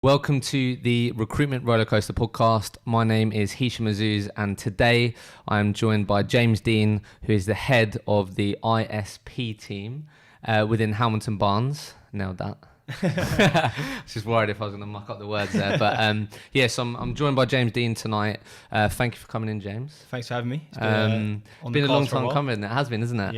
Welcome to the Recruitment Rollercoaster podcast. My name is Hisham Azuz, and today I am joined by James Dean, who is the head of the ISP team within Hamilton Barnes. Nailed that. I was just worried if I was going to muck up the words there. But yes, I'm joined by James Dean tonight. Thank you for coming in, James. Thanks for having me. It's been a long time coming. It has been, isn't it?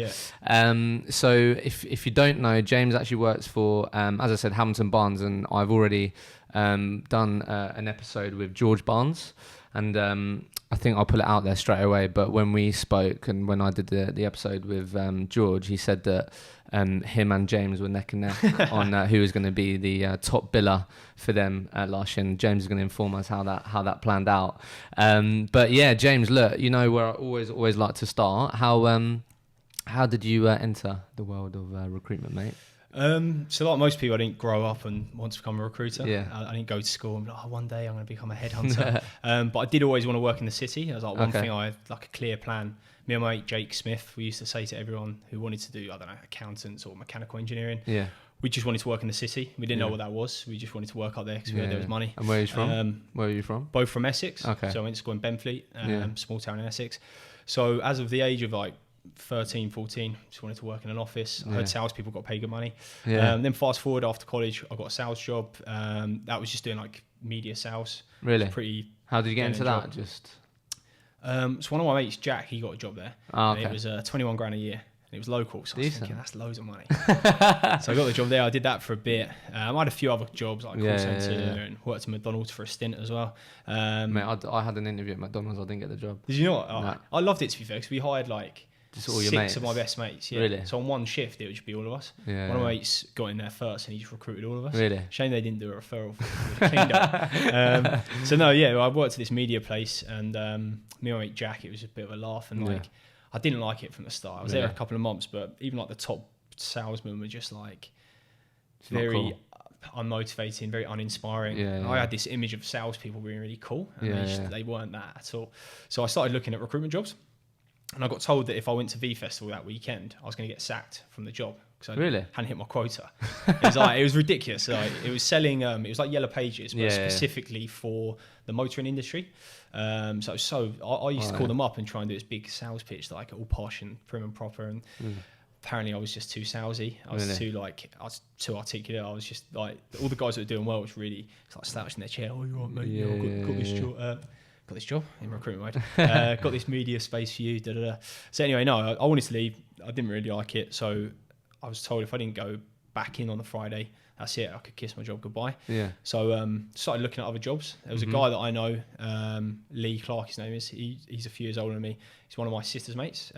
Yeah. So if you don't know, James actually works for, as I said, Hamilton Barnes, and I've already done an episode with George Barnes, and I think I'll put it out there straight away. But when we spoke and when I did the episode with George, he said that him and James were neck and neck on who was going to be the top biller for them last year. And James is going to inform us how that planned out. But yeah, James, look, you know where I always like to start. How did you enter the world of recruitment, mate? So like most people, I didn't grow up and want to become a recruiter. Yeah. I didn't go to school and be like, one day I'm going to become a headhunter. But I did always want to work in the city. I was like, one thing I had like a clear plan. Me and my mate Jake Smith, we used to say to everyone who wanted to do, I don't know, accountants or mechanical engineering. Yeah. We just wanted to work in the city. We didn't know what that was. We just wanted to work up there because we heard there was money. And where are you from? Where are you from? Both from Essex. Okay. So I went to school in Benfleet, small town in Essex. So as of the age of like 13, 14, just wanted to work in an office. I heard salespeople got paid good money. Yeah. Then fast forward after college, I got a sales job. That was just doing like media sales. Really? How did you get into that? So one of my mates, Jack, he got a job there. Oh, okay. And it was 21 grand a year. And it was local. So I was thinking, that's loads of money. So I got the job there. I did that for a bit. I had a few other jobs like call centre and worked at McDonald's for a stint as well. Mate, I had an interview at McDonald's. I didn't get the job. Did you not? No. I loved it, to be fair, because we hired like just all your 6 mates of my best mates. Yeah. Really? So on one shift, it would just be all of us. One of my mates got in there first and he just recruited all of us. Really? Shame they didn't do a referral for cleaned up. So no, yeah, I worked at this media place and me and my mate Jack, it was a bit of a laugh and like I didn't like it from the start. I was there a couple of months, but even like the top salesmen were just like very unmotivating, very uninspiring. I had this image of salespeople being really cool and they weren't that at all. So I started looking at recruitment jobs. And I got told that if I went to V Festival that weekend, I was going to get sacked from the job because I hadn't hit my quota. It was ridiculous. It was selling. It was like Yellow Pages, but specifically for the motoring industry. I used to call them up and try and do this big sales pitch, like all posh and prim and proper. And apparently, I was just too salesy. I was too articulate. I was just like all the guys that were doing well was really like slouching their chair. Oh, you're right, mate. Yeah, got this job. Got this job in recruitment mode. Got this media space for you. So anyway, no, I wanted to leave. I didn't really like it. So I was told if I didn't go back in on the Friday, that's it. I could kiss my job goodbye. Yeah. So started looking at other jobs. There was a guy that I know, Lee Clark, his name is. He's a few years older than me. He's one of my sister's mates.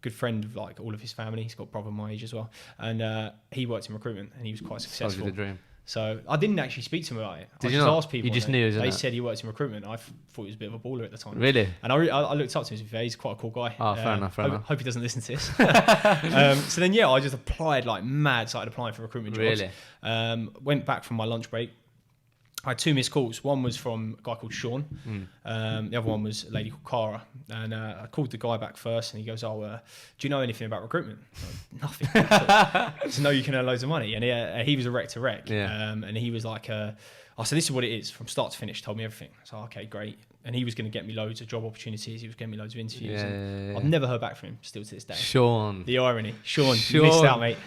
Good friend of like all of his family. He's got a brother my age as well. And he worked in recruitment and he was quite successful. Sounds like the dream. So I didn't actually speak to him about it. Did you not? Asked people. You just knew, They said he worked in recruitment. I thought he was a bit of a baller at the time. Really? And I looked up to him. He's quite a cool guy. Oh, fair enough. Hope he doesn't listen to this. So then, I just applied like mad. Started applying for recruitment jobs. Really? Went back from my lunch break. I had 2 missed calls. One was from a guy called Sean. The other one was a lady called Cara. And I called the guy back first and he goes, do you know anything about recruitment? Like, nothing. So know you can earn loads of money. And he was a rec to rec. And he was like, so this is what it is from start to finish. Told me everything. So okay, great. And he was going to get me loads of job opportunities. He was getting me loads of interviews. I've never heard back from him still to this day. Sean. The irony. Sean, you missed out, mate.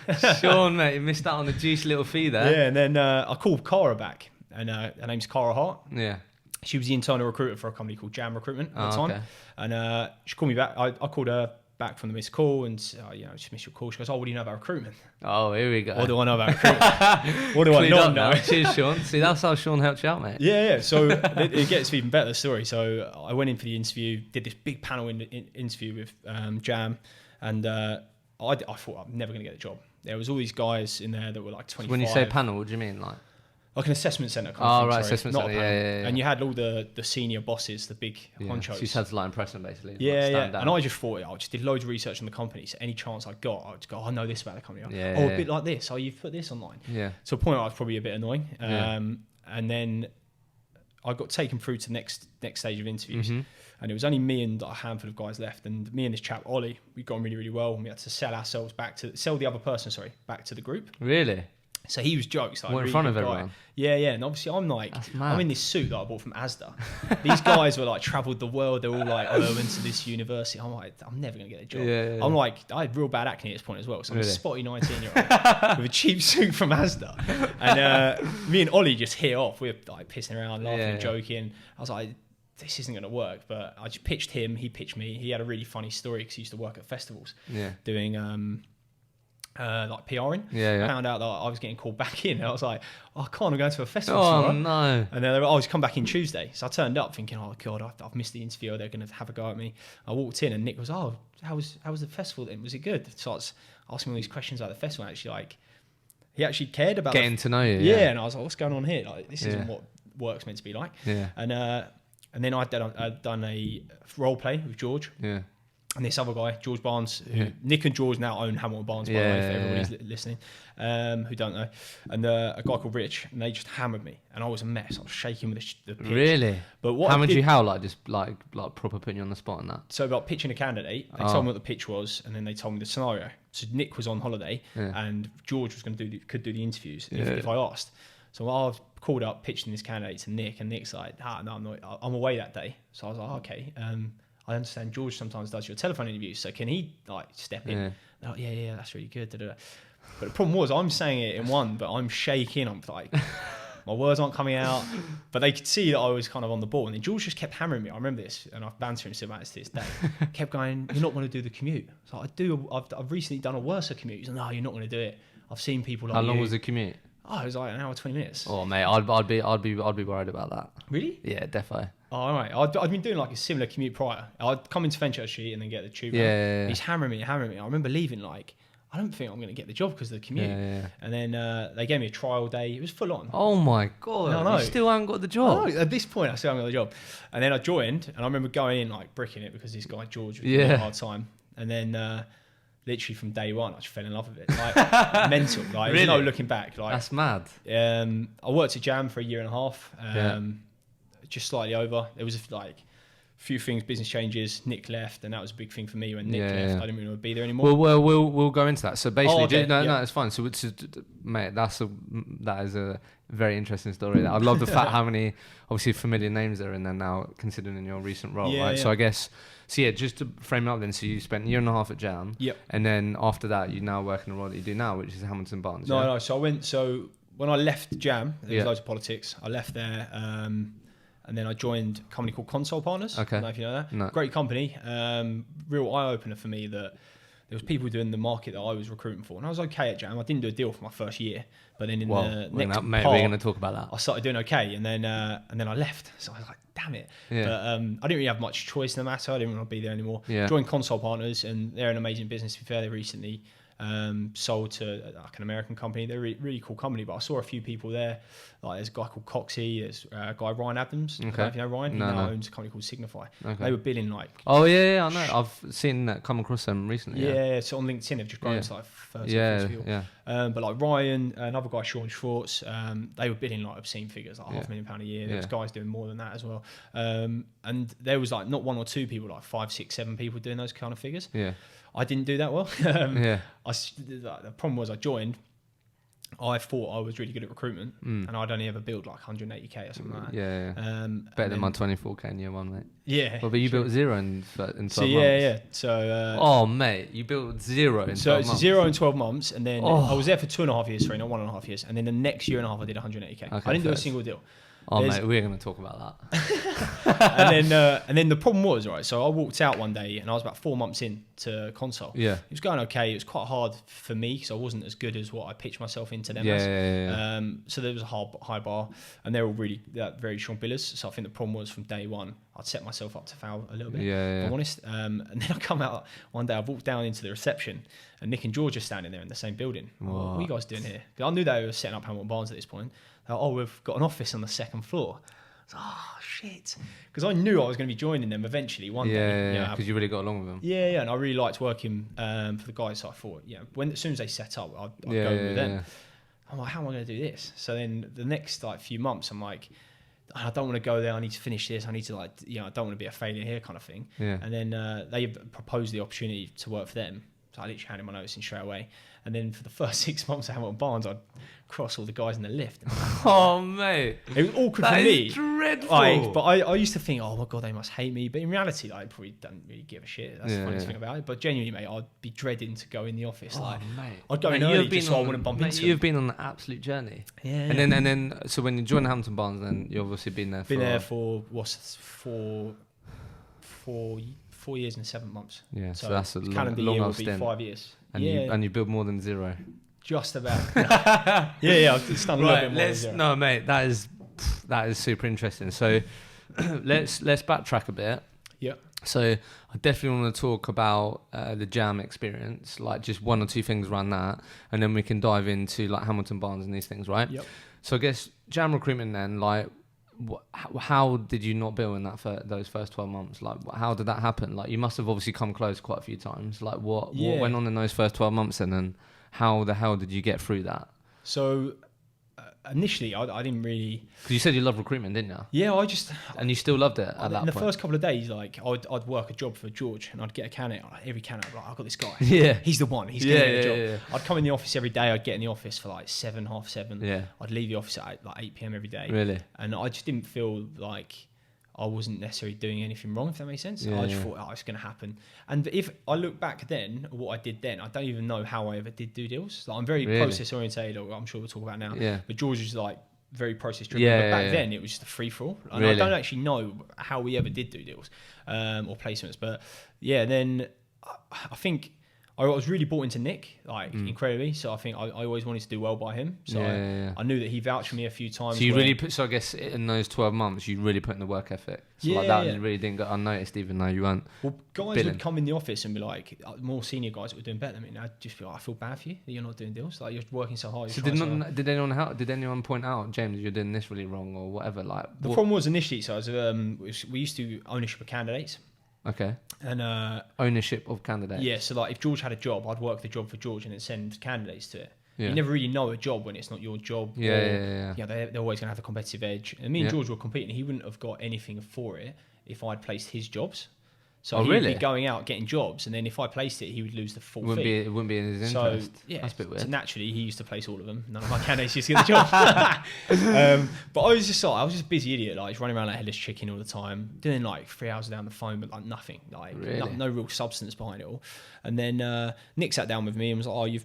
Sean, mate, you missed out on the juicy little fee there. Yeah, and then I called Cara back. And her name's Cara Hart. Yeah. She was the internal recruiter for a company called Jam Recruitment at the time. Okay. And she called me back. I called her back from the missed call and, she missed your call. She goes, what do you know about recruitment? Oh, here we go. What do I know about recruitment? What do I not know? Cheers, Sean. See, that's how Sean helped you out, mate. Yeah. So it gets even better, the story. So I went in for the interview, did this big panel interview with Jam. And I thought I'm never going to get the job. There was all these guys in there that were like 25. So when you say panel, what do you mean? Like an assessment centre. Assessment centre, yeah. And you had all the senior bosses, the big honchos. So you had to like impress them basically. Yeah. And I just thought, I just did loads of research on the company. So any chance I got, I would just go, I know this about the company. A bit like this. Oh, you've put this online. Yeah. To a point where I was probably a bit annoying. And then I got taken through to the next stage of interviews. And it was only me and a handful of guys left. And me and this chap, Ollie, we got on really, really well. And we had to sell the other person, back to the group. Really? So he was jokes. Like, What, in really front good of guy. everyone? Yeah. And obviously I'm like, That's mad. I'm in this suit that I bought from Asda. These guys were like travelled the world. They're all like, oh, I went to this university. I'm like, I'm never going to get a job. Yeah. I'm like, I had real bad acne at this point as well. So I'm Really? a spotty 19-year-old with a cheap suit from Asda. And me and Ollie just hit off. We were like pissing around, laughing and joking. I was like, this isn't going to work. But I just pitched him. He pitched me. He had a really funny story because he used to work at festivals doing... like PRing. I found out that I was getting called back in. And I was like, oh, I can't, I'm going to a festival tomorrow. No. And then I was come back in Tuesday. So I turned up thinking, oh God, I've missed the interview. They're going to have a go at me. I walked in and Nick was, oh, how was the festival then? Was it good? So I was asking all these questions about the festival. Actually, like, he actually cared about getting to know you. Yeah. And I was like, what's going on here? Like, this isn't what work's meant to be like. Yeah. And then I'd done a role play with George. Yeah. And this other guy, George Barnes, who Nick and George now own Hamilton Barnes, by the way, if everybody's listening, who don't know. And a guy called Rich, and they just hammered me. And I was a mess. I was shaking with the pitch. Really? But what hammered you how? Like, just like proper putting you on the spot and that? So about pitching a candidate, they told me what the pitch was, and then they told me the scenario. So Nick was on holiday, and George was going to could do the interviews if I asked. So I called up, pitching this candidate to Nick, and Nick's like, no, I'm not. I'm away that day. So I was like, okay. I understand George sometimes does your telephone interviews, so can he like step in? They're like, yeah, that's really good. Da-da-da. But the problem was, I'm saying it in one, but I'm shaking. I'm like, my words aren't coming out. But they could see that I was kind of on the ball. And then George just kept hammering me. I remember this, and I've bantered him still about it to this day. Kept going, you're not going to do the commute. So I do. I've recently done a worse commute. He's like, no, you're not going to do it. I've seen people like How long you. was the commute? Oh, it was like an hour, 20 minutes. Oh, mate, I'd be worried about that. Really? Yeah, definitely. Oh, all right. I'd been doing like a similar commute prior. I'd come into Fenchurch Street and then get the tube. Yeah. He's hammering me. I remember leaving like, I don't think I'm going to get the job because of the commute. And then they gave me a trial day. It was full on. Oh my God. No. You still haven't got the job. Oh, at this point, I still haven't got the job. And then I joined, and I remember going in like bricking it because this guy George was giving me a hard time. And then literally from day one, I just fell in love with it. Like mental. Like Really? there's no looking back. Like That's mad. I worked at Jam for a year and a half. Just slightly over. There was like a few things, business changes. Nick left, and that was a big thing for me when Nick left. I didn't really want to be there anymore. Well, we'll go into that. So basically, no, it's fine. So mate, that is a very interesting story. I love the fact how many obviously familiar names there are in there now, considering in your recent role, right? Yeah. So I guess. So yeah, just to frame it up then, so you spent a year and a half at Jam, and then after that, you now work in the role that you do now, which is Hamilton Barnes. No. So when I left Jam, there was loads of politics. I left there, and then I joined a company called Console Partners. Okay. I don't know if you know that. No. Great company. Real eye opener for me that there was people doing the market that I was recruiting for, and I was okay at Jam. I didn't do a deal for my first year, but then in the next part, we're going to talk about that. I started doing okay, and then I left. So I was like, damn it. Yeah. But I didn't really have much choice in the matter. I didn't want to be there anymore. Yeah. Joined Console Partners, and they're an amazing business. To be fair, they recently sold to like an American company. They're a really cool company, but I saw a few people there. Like there's a guy called Coxie, there's a guy Ryan Adams. Okay. I don't know if you know Ryan. He now owns a company called Signify. Okay. They were billing like... Oh yeah, I know. I've seen that come across them recently. Yeah. So on LinkedIn they've just grown to like 30 people. Yeah. But like Ryan, another guy, Sean Schwartz, they were bidding like obscene figures, like £500,000 a year. There was guys doing more than that as well. And there was like not one or two people, like 5, 6, 7 people doing those kind of figures. Yeah. I didn't do that well. The problem was I joined. I thought I was really good at recruitment, and I'd only ever built like 180k or something like that. Yeah. Better than my 24k in year one, mate. Yeah. Well, but you built zero in 12 months. So oh, mate, you built zero in 12 months. So it's 0 in 12 months, and then I was there for 2.5 years, not 1.5 years, and then the next year and a half I did 180k. Okay, I didn't do a single deal. Oh, mate, we're going to talk about that. and then the problem was, right, so I walked out one day and I was about 4 months into Console. Yeah. It was going okay. It was quite hard for me because I wasn't as good as what I pitched myself into them as. Yeah. So there was a high bar, and they're all really very strong billers. So I think the problem was from day one, I'd set myself up to fail a little bit, if I'm honest. And then I come out one day, I walked down into the reception, and Nick and George are standing there in the same building. What are you guys doing here? Because I knew they were setting up Hamilton Barnes at this point. We've got an office on the second floor. Shit. Because I knew I was going to be joining them eventually one day. Yeah, because you really got along with them. Yeah, and I really liked working for the guys. So I thought, as soon as they set up, I'd go with them. Yeah. I'm like, how am I going to do this? So then the next few months, I'm like, I don't want to go there. I need to finish this. I need to I don't want to be a failure here kind of thing. Yeah. And then they proposed the opportunity to work for them. So I literally handed my notice in straight away. And then for the first 6 months at Hamilton Barnes, I'd cross all the guys in the lift. Oh, mate. It was awkward for That me. is dreadful. Like, but I used to think, oh my God, they must hate me. But in reality, like, I probably don't really give a shit. That's the funniest thing about it. But genuinely, mate, I'd be dreading to go in the office. Like, mate. I'd go in early just so I wouldn't bump into them. You've been on an absolute journey. Yeah. And then, so when you joined Hamilton Barnes, then you've obviously been there for... Been there for, what's 4 years and 7 months. Yeah, so that's a long year will stint. be 5 years. And you build more than zero. Just about. yeah, I've done a little bit more than zero. No, mate, that is super interesting. So let's backtrack a bit. Yeah. So I definitely want to talk about the Jam experience, like just one or two things around that, and then we can dive into like Hamilton Barnes and these things, right? Yep. So I guess Jam recruitment then, like, how did you not bill in those first 12 months? Like, how did that happen? Like, you must have obviously come close quite a few times. Like, what went on in those first 12 months, and then how the hell did you get through that? So initially, I didn't really... Because you said you loved recruitment, didn't you? Yeah, And you still loved it at that point? In the first couple of days, like, I'd work a job for George, and I'd get a candidate. Every candidate, I'd be like, I've got this guy. Yeah. He's the one. He's going to get a job. Yeah. I'd come in the office every day. I'd get in the office for like 7, half 7. Yeah. I'd leave the office at like 8 p.m. every day. Really? And I just didn't feel like I wasn't necessarily doing anything wrong, if that makes sense. Yeah, I just thought, oh, it's going to happen. And if I look back then, at what I did then, I don't even know how I ever did do deals. Like, I'm very process orientated, or I'm sure we'll talk about now. Yeah. But George was like very process driven. But back then, it was just a free for all. And I don't actually know how we ever did do deals or placements. But yeah, then I think I was really bought into Nick, like incredibly. So I think I always wanted to do well by him. So I knew that he vouched for me a few times. So you really put. So I guess in those 12 months, you really put in the work ethic. So like that, you really didn't get unnoticed, even though you weren't. Well, guys would come in the office and be like, more senior guys that were doing better than me. And I'd just be like, I feel bad for you that you're not doing deals. Like, you're working so hard. So did anyone point out, James, you're doing this really wrong or whatever? Like, the problem was initially. So we used to do ownership of candidates. Okay. And ownership of candidates. Yeah, so like if George had a job, I'd work the job for George and then send candidates to it. Yeah. You never really know a job when it's not your job. Yeah. They're always going to have a competitive edge. And me and George were competing. He wouldn't have got anything for it if I'd placed his jobs. So he'd be going out getting jobs, and then if I placed it, he would lose the full fee. It wouldn't be in his interest. So, yeah, that's a bit weird. So naturally, he used to place all of them. None of my candidates used to get the job. But I was just a busy idiot, like just running around like headless chicken all the time, doing like 3 hours down the phone, but like nothing, like no real substance behind it all. And then Nick sat down with me and was like,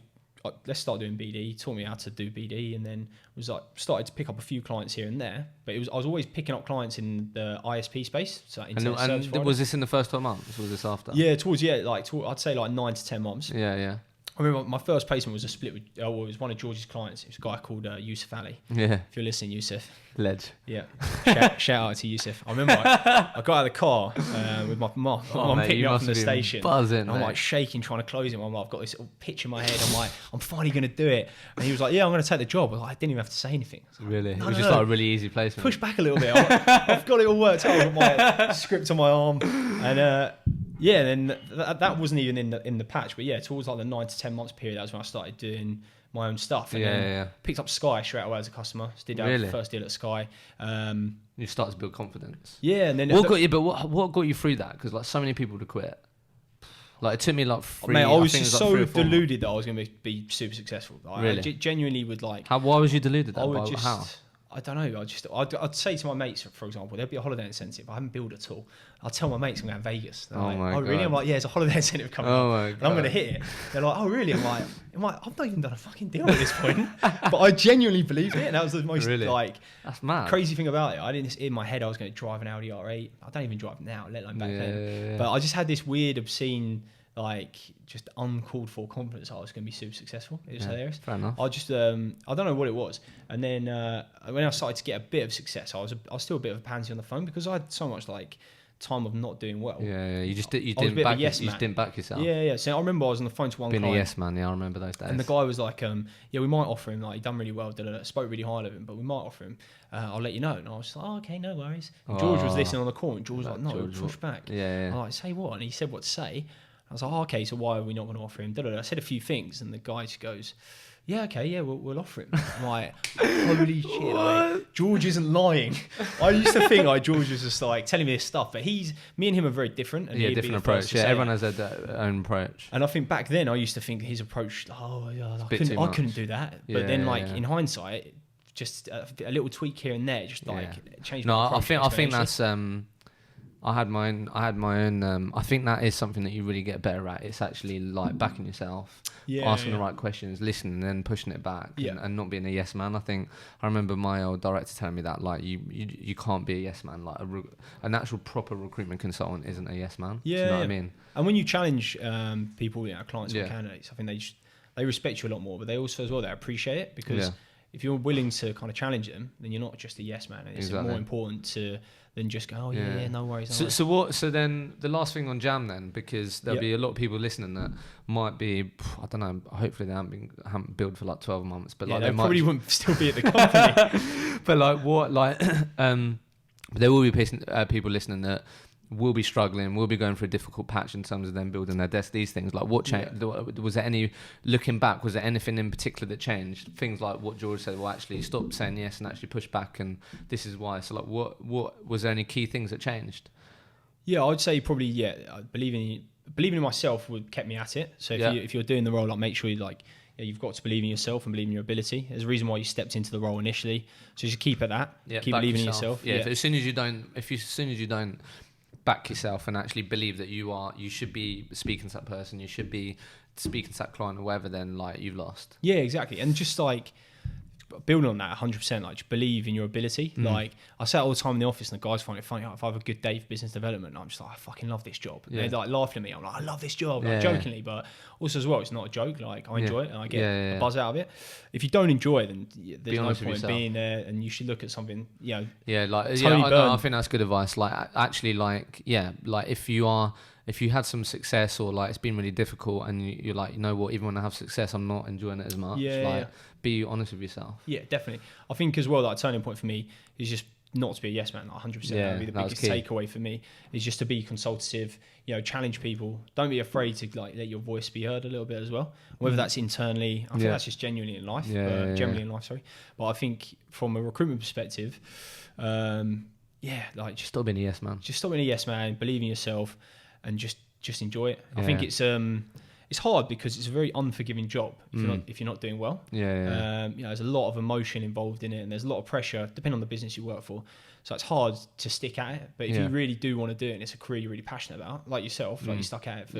let's start doing BD. He taught me how to do BD, and then was like started to pick up a few clients here and there. But I was always picking up clients in the ISP space. So and was this in the first 12 months? Or was this after? Yeah, I'd say like 9 to 10 months. Yeah. I remember my first placement was a split with, it was one of George's clients. It was a guy called Yusuf Ali. Yeah. If you're listening, Yusuf. Ledge. Yeah. Shout out to Yusuf. I remember I got out of the car with my mum. My mum picked me up from the station. Buzzing, I'm like shaking, trying to close him. I'm like, I've got this little pitch in my head. I'm like, I'm finally going to do it. And he was like, yeah, I'm going to take the job. I was like, I didn't even have to say anything. Like, really? It was just like a really easy placement. Push back a little bit. I've got it all worked out. I've got my script on my arm. And then that wasn't even in the patch, but yeah, towards like the 9 to 10 months period, that was when I started doing my own stuff. And then picked up Sky straight away as a customer. Did our first deal at Sky. You start to build confidence. Yeah, and then what got you through that? Because like so many people to quit. Like it took me like 3. Mate, I was just so deluded that I was going to be super successful. Really? I genuinely would like. Why was you deluded? How? I don't know. I'd say to my mates, for example, there'd be a holiday incentive. I haven't billed at all. I'll tell my mates I'm going to Vegas. They're like, my God. Really? I'm like, yeah, there's a holiday incentive coming up. My and I'm going to hit it. They're like, oh, really? I'm like, I've not even done a fucking deal at this point. But I genuinely believed it. And that was the most that's mad. Crazy thing about it. I didn't, in my head, I was going to drive an Audi R8. I don't even drive now, let alone back then. But I just had this weird, obscene, like just uncalled for confidence I was going to be super successful. It was hilarious. Fair enough. I just I don't know what it was. And then when I started to get a bit of success, I was still a bit of a pansy on the phone because I had so much like time of not doing well. You just didn't back yourself. Yeah. So I remember I was on the phone to one client. Being a yes man, I remember those days. And the guy was like, yeah, we might offer him, like, he done really well, spoke really highly of him, but we might offer him, I'll let you know. And I was like, oh, okay, no worries. And George was listening on the call, and George was like, no, push back. Yeah. I'm like, say what? And he said what to say. I was like, oh, okay, so why are we not going to offer him? I said a few things, and the guy just goes, yeah, okay, yeah, we'll offer him. I'm like, holy shit, like, George isn't lying. I used to think like George was just like telling me this stuff, but me and him are very different. And different approach. Yeah, everyone has their own approach. And I think back then I used to think his approach, I couldn't do that. But then in hindsight, just a little tweak here and there, just changed. No, I think that's. I had my own. I think that is something that you really get better at. It's actually like backing yourself, asking the right questions, listening, and then pushing it back, and not being a yes man. I think I remember my old director telling me that like you can't be a yes man. Like an actual proper recruitment consultant isn't a yes man. Yeah, do you know what I mean? And when you challenge people, clients or candidates, I think they respect you a lot more, but they also as well they appreciate it because if you're willing to kind of challenge them, then you're not just a yes man. It's more important than just go, no worries. So then the last thing on Jam then, because there'll be a lot of people listening that might be, I don't know, hopefully they haven't billed for like 12 months, but like they probably wouldn't still be at the company. But there will be people listening that will be struggling, will be going through a difficult patch in terms of them building their desk, these things. Like what changed? Was there looking back, was there anything in particular that changed? Things like what George said, well actually stop saying yes and actually push back, and this is why. So like what was there any key things that changed? Yeah, I'd say probably believing in myself would kept me at it. So if you're doing the role, like make sure you've got to believe in yourself and believe in your ability. There's a reason why you stepped into the role initially. So just keep at that. Keep believing in yourself. Yeah. As soon as you don't back yourself and actually believe that you should be speaking to that person, you should be speaking to that client or whatever, then like you've lost. Yeah, exactly. And just like building on that 100%, like just believe in your ability. Like I say it all the time in the office, and the guys find it funny. If I have a good day for business development, I'm just like, I fucking love this job. They're like laughing at me. I'm like, I love this job, like jokingly, but also as well, it's not a joke. Like I enjoy it and I get a buzz out of it. If you don't enjoy it, then there's no point being there, and you should look at something. I think that's good advice. Like actually, like if you had some success or like it's been really difficult and you're like, you know what, even when I have success, I'm not enjoying it as much. Be honest with yourself. Yeah, definitely. I think as well, like a turning point for me is just not to be a yes man, like 100%. That would be the biggest takeaway for me, is just to be consultative, challenge people. Don't be afraid to like let your voice be heard a little bit as well. Whether that's internally, I think that's just genuinely in life, generally in life, sorry. But I think from a recruitment perspective, like just stop being a yes man. Just stop being a yes man, believe in yourself, and just enjoy it. I think it's hard because it's a very unforgiving job if you're not doing well. There's a lot of emotion involved in it, and there's a lot of pressure depending on the business you work for. So it's hard to stick at it. But if you really do want to do it, and it's a career you're really passionate about, like yourself, like you stuck at it for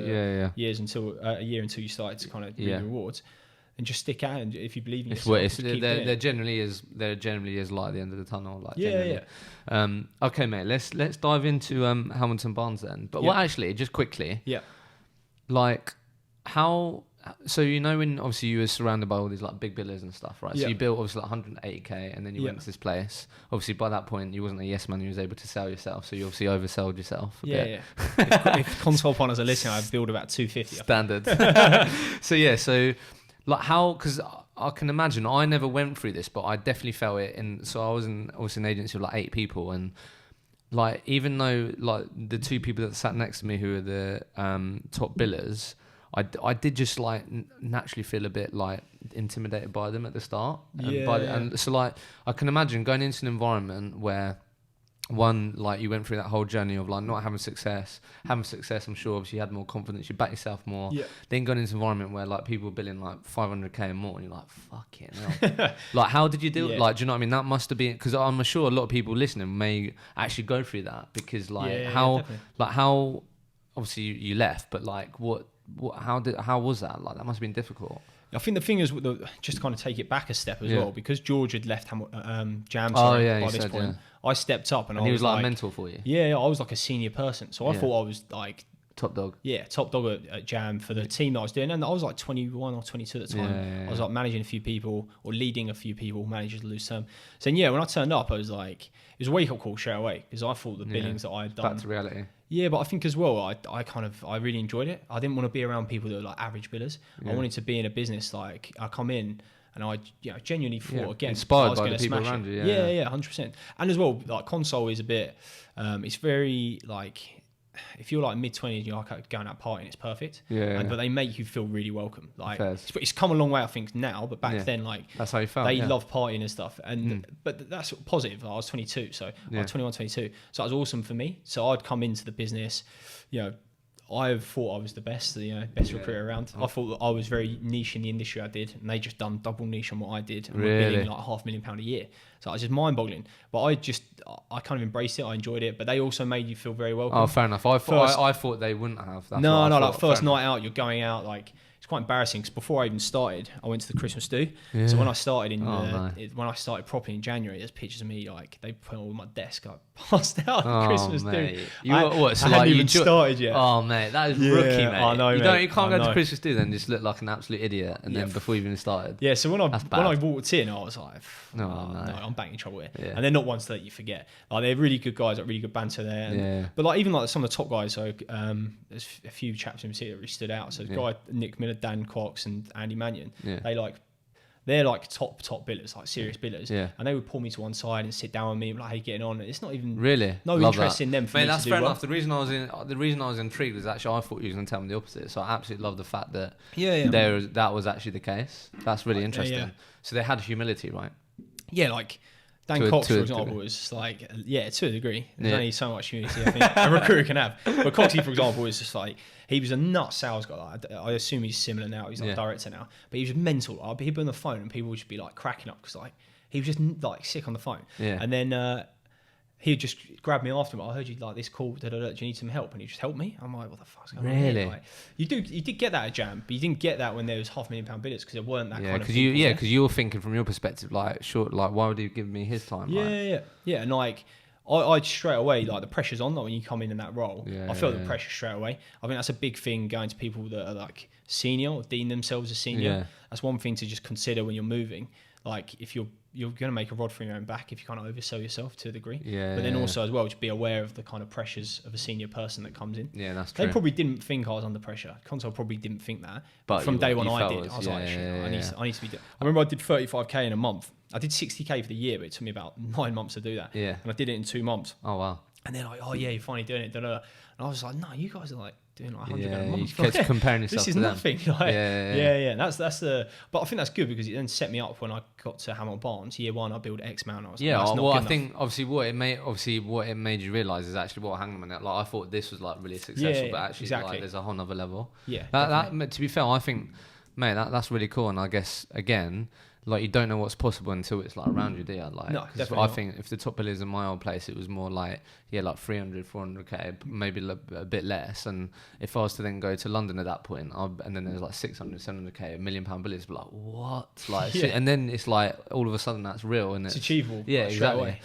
years until a year until you started to kind of reap the rewards. And just stick at it. And if you believe in yourself, there generally is light at the end of the tunnel. Like okay, mate. Let's dive into Hamilton Barnes then. But well, actually, just quickly. Like how. So when obviously you were surrounded by all these like big billers and stuff, right? So you built obviously like 180k, and then you went to this place. Obviously by that point you wasn't a yes man. You was able to sell yourself, so you obviously oversold yourself. If console partners are listening, I've billed about 250 standard. So like how? Because I can imagine, I never went through this, but I definitely felt it. So I was in an agency of like 8 people, and like even though like the 2 people that sat next to me who were the top billers, I did just like naturally feel a bit like intimidated by them at the start. And so like I can imagine going into an environment where like you went through that whole journey of like not having success. I'm sure obviously you had more confidence, you back yourself more. Then going into an environment where like people were billing like 500k and more, and you're like, fucking hell. Like how did you deal? Like, do you know what I mean? That must have been, because I'm sure a lot of people listening may actually go through that, because like how obviously you left, but like how was that? Like that must have been difficult. I think the thing is, just to kind of take it back a step as well, because George had left Jam by this point. I stepped up, and he was like a mentor for you. Yeah, I was like a senior person, so I thought I was like top dog. Yeah, top dog at Jam for the team that I was doing, and I was like 21 or 22 at the time. I was like managing a few people or leading a few people, managers to lose term. So when I turned up, I was like, it was a wake up call straight away, because I thought the billings that I had done back to reality. Yeah, but I think as well, I really enjoyed it. I didn't want to be around people that were like average billers. I wanted to be in a business like I come in and I genuinely thought again, inspired I was by the people around you. 100%. And as well, like console is a bit, it's very like if you're like mid-20s and you're like going out partying, it's perfect. But they make you feel really welcome. Like it's come a long way, I think, now, but back then, like that's how you felt. They love partying and stuff, and but that's positive. I was 22, so like 21, 22, so that was awesome for me. So I'd come into the business, you know. I thought I was the best, best recruiter around. I thought that I was very niche in the industry I did, and they just done double niche on what I did, and were billing like £500,000 a year. So it was just mind-boggling. But I kind of embraced it. I enjoyed it, but they also made you feel very welcome. Oh, fair enough. I thought they wouldn't have. That's like first night out, you're going out like. It's quite embarrassing because before I even started, I went to the Christmas do. So when I started when I started properly in January, there's pictures of me like they put on my desk. I passed out at Christmas do. I hadn't even started yet. Oh mate, that is rookie, mate. I know, you can't go to Christmas do then just look like an absolute idiot, and then before you even started. Yeah. So when I walked in, I was like, no, I'm back in trouble here. And they're not ones that you forget. Like they're really good guys, like really good banter there. But like even like some of the top guys, so there's a few chaps in particular that really stood out. So the guy Nick Miller, Dan Cox and Andy Mannion, they're like top billers, like serious billers, and they would pull me to one side and sit down with me and like, how you getting on? And it's not even no Love interest in them for me that's to fair do enough. The reason I was intrigued was actually I thought you were going to tell me the opposite, so I absolutely love the fact that that was actually the case. That's really interesting. So they had humility, right? Like Dan Cox, for example, was just like, to a degree. There's only so much humility I think a recruiter can have. But Coxie, for example, was just like, he was a nut sales guy. Like, I assume he's similar now. He's like a director now. But he was mental. Like, he'd be on the phone and people would just be like cracking up because like he was just like sick on the phone. And then he'd just grab me after him. I heard you like this call. Do you need some help? And he just helped me. I'm like, what the fuck's going on here? Like, you did get that at Jam, but you didn't get that when there was £500,000 bidders because there weren't that kind of people. Because you're thinking from your perspective, like, why would he give me his time? And like, I straight away, like the pressure's on, like when you come in that role, I felt the pressure straight away. I think that's a big thing going to people that are like senior or deem themselves as senior. That's one thing to just consider when you're moving. Like if you're going to make a rod for your own back if you kind of oversell yourself to a degree. But then also as well, just be aware of the kind of pressures of a senior person that comes in. That's true. They probably didn't think I was under pressure. Console probably didn't think that. But from day one I did. I was like, I need to be... I remember I did 35k in a month. I did 60k for the year, but it took me about 9 months to do that. And I did it in 2 months. Oh, wow. And they're like, oh yeah, you're finally doing it. And I was like, no, you guys are like doing like 100 a month. You kept comparing yourself this is to nothing. Them. Like, yeah. That's the. But I think that's good because it then set me up when I got to Hamilton Barnes. Year 1, I built X amount. I was I think obviously what it made you realise is actually what Hangman. Like I thought this was like really successful, but actually like there's a whole other level. That to be fair, I think, mate, that's really cool. And I guess again, like you don't know what's possible until it's like around you, do you? Like, no, definitely I think if the top billers in my old place, it was more like like 300, 400k, maybe a bit less. And if I was to then go to London at that point, and then there's like 600, 700k, £1 million billers, but like what? Like, and then it's like all of a sudden that's real and it's achievable. Yeah, exactly.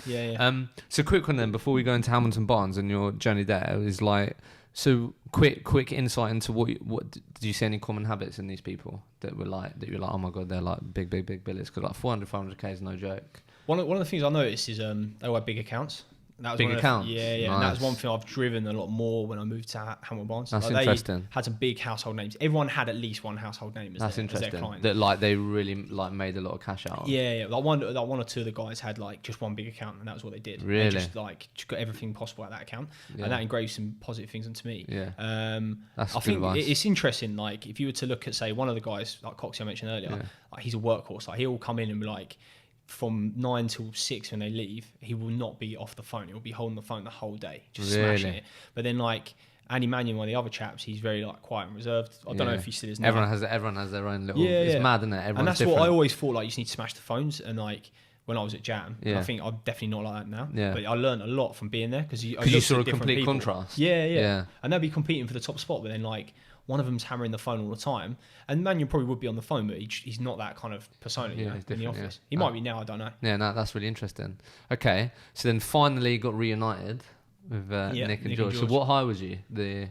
So quick one then before we go into Hamilton Barnes and your journey there is like. So quick insight into what did you see any common habits in these people that you're like, oh my god, they're like big billers, because like 500k is no joke. One of the things I noticed is they all had big accounts. That was big accounts. Nice. And that was one thing I've driven a lot more when I moved to Hamilton Barnes. That's interesting. They had some big household names. Everyone had at least one household name as their client. That like they really like made a lot of cash out. Like one or two of the guys had like just one big account, and that was what they did. Really, they just got everything possible at that account, and that engraved some positive things onto me. That's I think advice. It's interesting. Like if you were to look at say one of the guys like Coxie I mentioned earlier, like he's a workhorse. Like he'll come in and be like. From 9 till 6 when they leave, he will not be off the phone. He'll be holding the phone the whole day, just smashing it. But then like Andy Mannion, one of the other chaps, he's very like quiet and reserved. I don't know if he still is now. Everyone has their own little. It's mad, isn't it? And that's different. What I always thought. Like you just need to smash the phones. And like when I was at Jam, I think I'm definitely not like that now. But I learned a lot from being there because you saw a complete contrast. Yeah. And they'll be competing for the top spot, but then like. One of them's hammering the phone all the time, and Manuel probably would be on the phone, but he's not that kind of persona in the office. He might be now, I don't know. That's really interesting. Okay, so then finally got reunited with Nick and George. So what high was you? A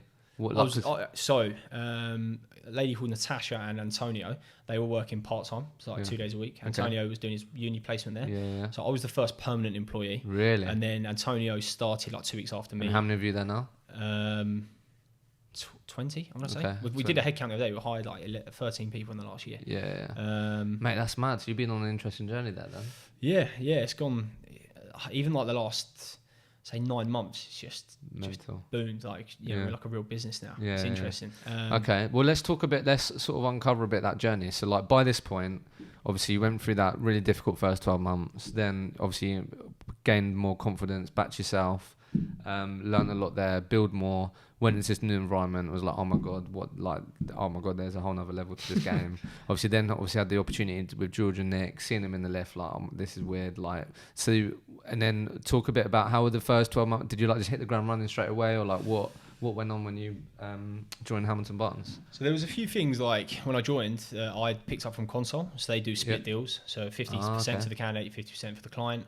lady called Natasha and Antonio, they were working part-time, so like 2 days a week. Antonio was doing his uni placement there. So I was the first permanent employee. Really? And then Antonio started like 2 weeks after me. And how many of you there now? 20, I'm going to say. We did a headcount the other day. We hired like 13 people in the last year. Mate, that's mad. So you've been on an interesting journey there then? Yeah. It's gone, even like the last say 9 months, it's just boomed. Like, we're like a real business now. It's interesting. Okay, well, let's talk a bit. Let's sort of uncover a bit that journey. So, like, by this point, obviously, you went through that really difficult first 12 months. Then, obviously, you gained more confidence, backed yourself, learned a lot there, build more. Went into this new environment, was like, oh my god, there's a whole nother level to this game. Obviously had the opportunity with George and Nick, seeing them in the lift, like, this is weird. Like, so, and then talk a bit about how were the first 12 months. Did you like just hit the ground running straight away, or like what went on when you joined Hamilton Barnes? So there was a few things, like when I joined, I picked up from Console, so they do split deals, so 50% to the candidate, 50% for the client.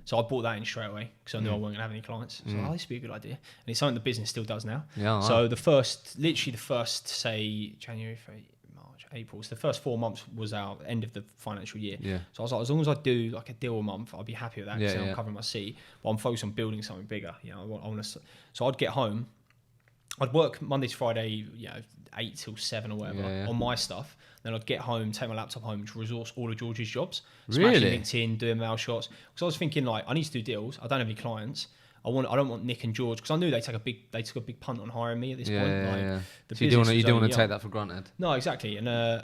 So I bought that in straight away because I knew I wasn't gonna have any clients. So this would be a good idea, and it's something the business still does now. So the first, say January, February, March, April. So the first 4 months was our end of the financial year. So I was like, as long as I do like a deal a month, I'll be happy with that because I'm covering my seat. But I'm focused on building something bigger. I want to. So I'd get home. I'd work Monday to Friday, 8 till 7 or whatever on my stuff. Then I'd get home, take my laptop home to resource all of George's jobs. Smashing LinkedIn, doing mail shots. Because I was thinking, like, I need to do deals. I don't have any clients. I don't want Nick and George, because I knew they took a big punt on hiring me at this point. So you don't want to take that for granted. No, exactly. And I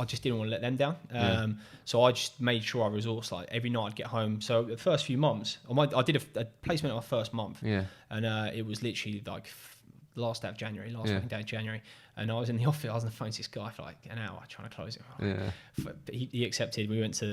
just didn't want to let them down. So I just made sure I resourced, like, every night I'd get home. So the first few months, I did a placement in my first month. And it was literally like last working day of January, and I was in the office. I was on the phone to this guy for like an hour trying to close it. He accepted. We went to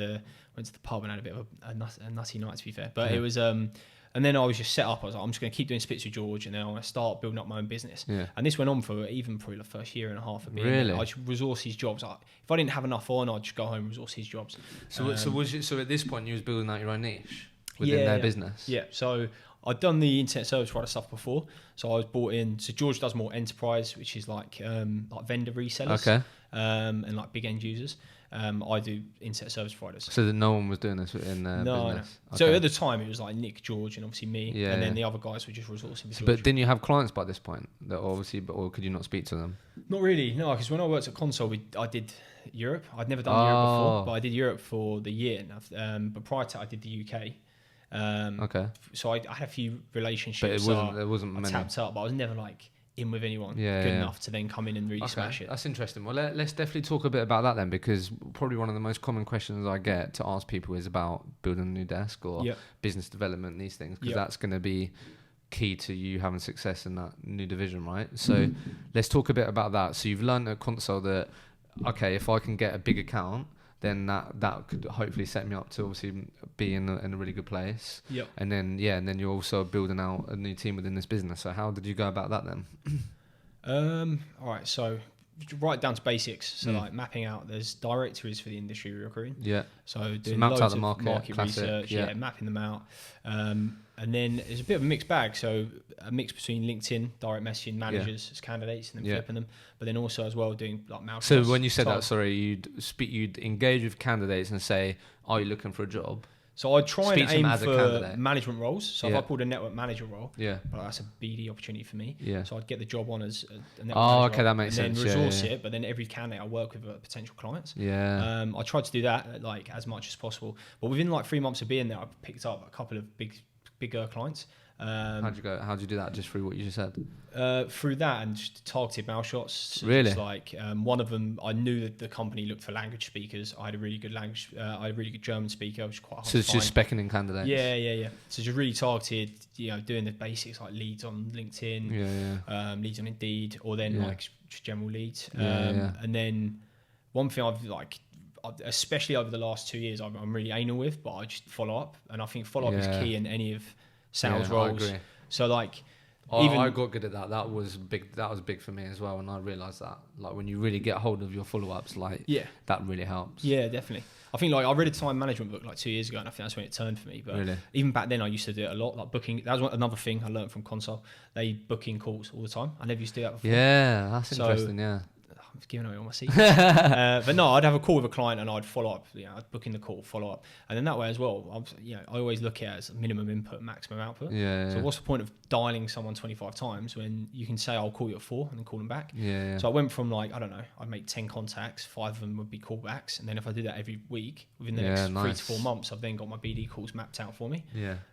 the pub and had a bit of a nutty night, to be fair. But it was and then I was just set up. I was like, I'm just going to keep doing splits with George, and then I'm going to start building up my own business. And this went on for probably the first year and a half of being there. I just resource his jobs. If I didn't have enough on, I'd just go home and resource his jobs. So at this point you was building out your own niche within their business? Yeah. So I'd done the internet service provider stuff before, so I was brought in. So George does more enterprise, which is like vendor resellers, and like big end users. I do internet service providers. So that no one was doing this in business? No. Okay. So at the time it was like Nick, George, and obviously me, and then the other guys were just resourcing. So, but didn't you have clients by this point? That obviously, or could you not speak to them? Not really, no. Because when I worked at Console, I did Europe. I'd never done Europe before, but I did Europe for the year. But prior to that, I did the UK. So I had a few relationships. But there wasn't many. Tapped up, but I was never like in with anyone good enough to then come in and really smash it. That's interesting. Well, let's definitely talk a bit about that then, because probably one of the most common questions I get to ask people is about building a new desk or business development, these things, because that's going to be key to you having success in that new division, right? So let's talk a bit about that. So you've learned at Console that, okay, if I can get a big account, then that could hopefully set me up to obviously be in a really good place. And then you're also building out a new team within this business. So how did you go about that then? All right, so right down to basics. So like mapping out, there's directories for the industry we're recruiting. So doing loads out the of market research, mapping them out. And then it's a bit of a mixed bag. So a mix between LinkedIn, direct messaging managers as candidates and then flipping them. But then also as well doing like mail. So when you said that, sorry, you'd engage with candidates and say, are you looking for a job? So I try and aim for management roles. So if I pulled a network manager role, but that's a BD opportunity for me. So I'd get the job on as a network manager role, that makes sense. And then resource it, but then every candidate I work with are potential clients. I tried to do that like as much as possible. But within like 3 months of being there, I picked up a couple of bigger clients. How'd you do that? Just through what you just said? Through that and just targeted mail shots. So really? Like one of them, I knew that the company looked for language speakers. I had a really good German speaker, which was quite hard to find. So it's just specking in candidates. Yeah. So just really targeted, doing the basics like leads on LinkedIn, leads on Indeed, or then like just general leads. And then one thing I've like, especially over the last 2 years, I'm really anal with, but I just follow up, and I think follow up is key in any of sales roles. I agree. So like, I got good at that. That was big for me as well, and I realised that like when you really get hold of your follow-ups, like that really helps. Yeah, definitely. I think like I read a time management book like 2 years ago, and I think that's when it turned for me. But even back then, I used to do it a lot, like booking. That was another thing I learned from Console. They book in calls all the time. I never used to do that before. Yeah, that's interesting. I'm giving away all my secrets. But no, I'd have a call with a client and I'd follow up. I'd book in the call, follow up, and then that way as well. I always look at it as minimum input, maximum output. So what's the point of dialing someone 25 times when you can say I'll call you at 4 and then call them back? So I went from like, I don't know, I'd make 10 contacts, 5 of them would be callbacks, and then if I did that every week within the next 3 to 4 months, I've then got my BD calls mapped out for me.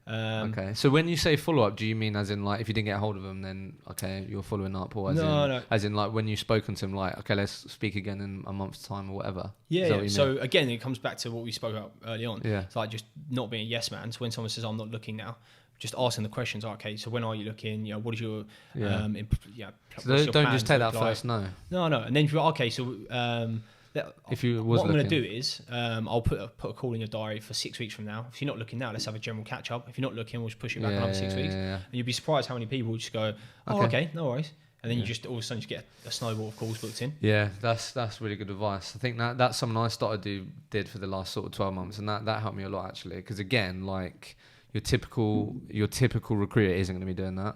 Okay. So when you say follow up, do you mean as in like if you didn't get a hold of them, then okay, you're following up, or as in like when you've spoken to them, like okay, let's speak again in a month's time or whatever? So again, it comes back to what we spoke about early on. It's like just not being a yes man. So when someone says I'm not looking now, just asking the questions. Okay, so when are you looking? What is your so don't just take that first no. And then if you're okay, so if you was what I'm looking. going to do is I'll put a call in your diary for 6 weeks from now. If you're not looking now, let's have a general catch up. If you're not looking, we'll just push it back another 6 weeks. And you'd be surprised how many people just go, okay, no worries. And then you just all of a sudden just get a snowball of calls booked in. Yeah, that's really good advice. I think that's something I did for the last sort of 12 months, and that helped me a lot actually. Because again, like your typical recruiter isn't going to be doing that.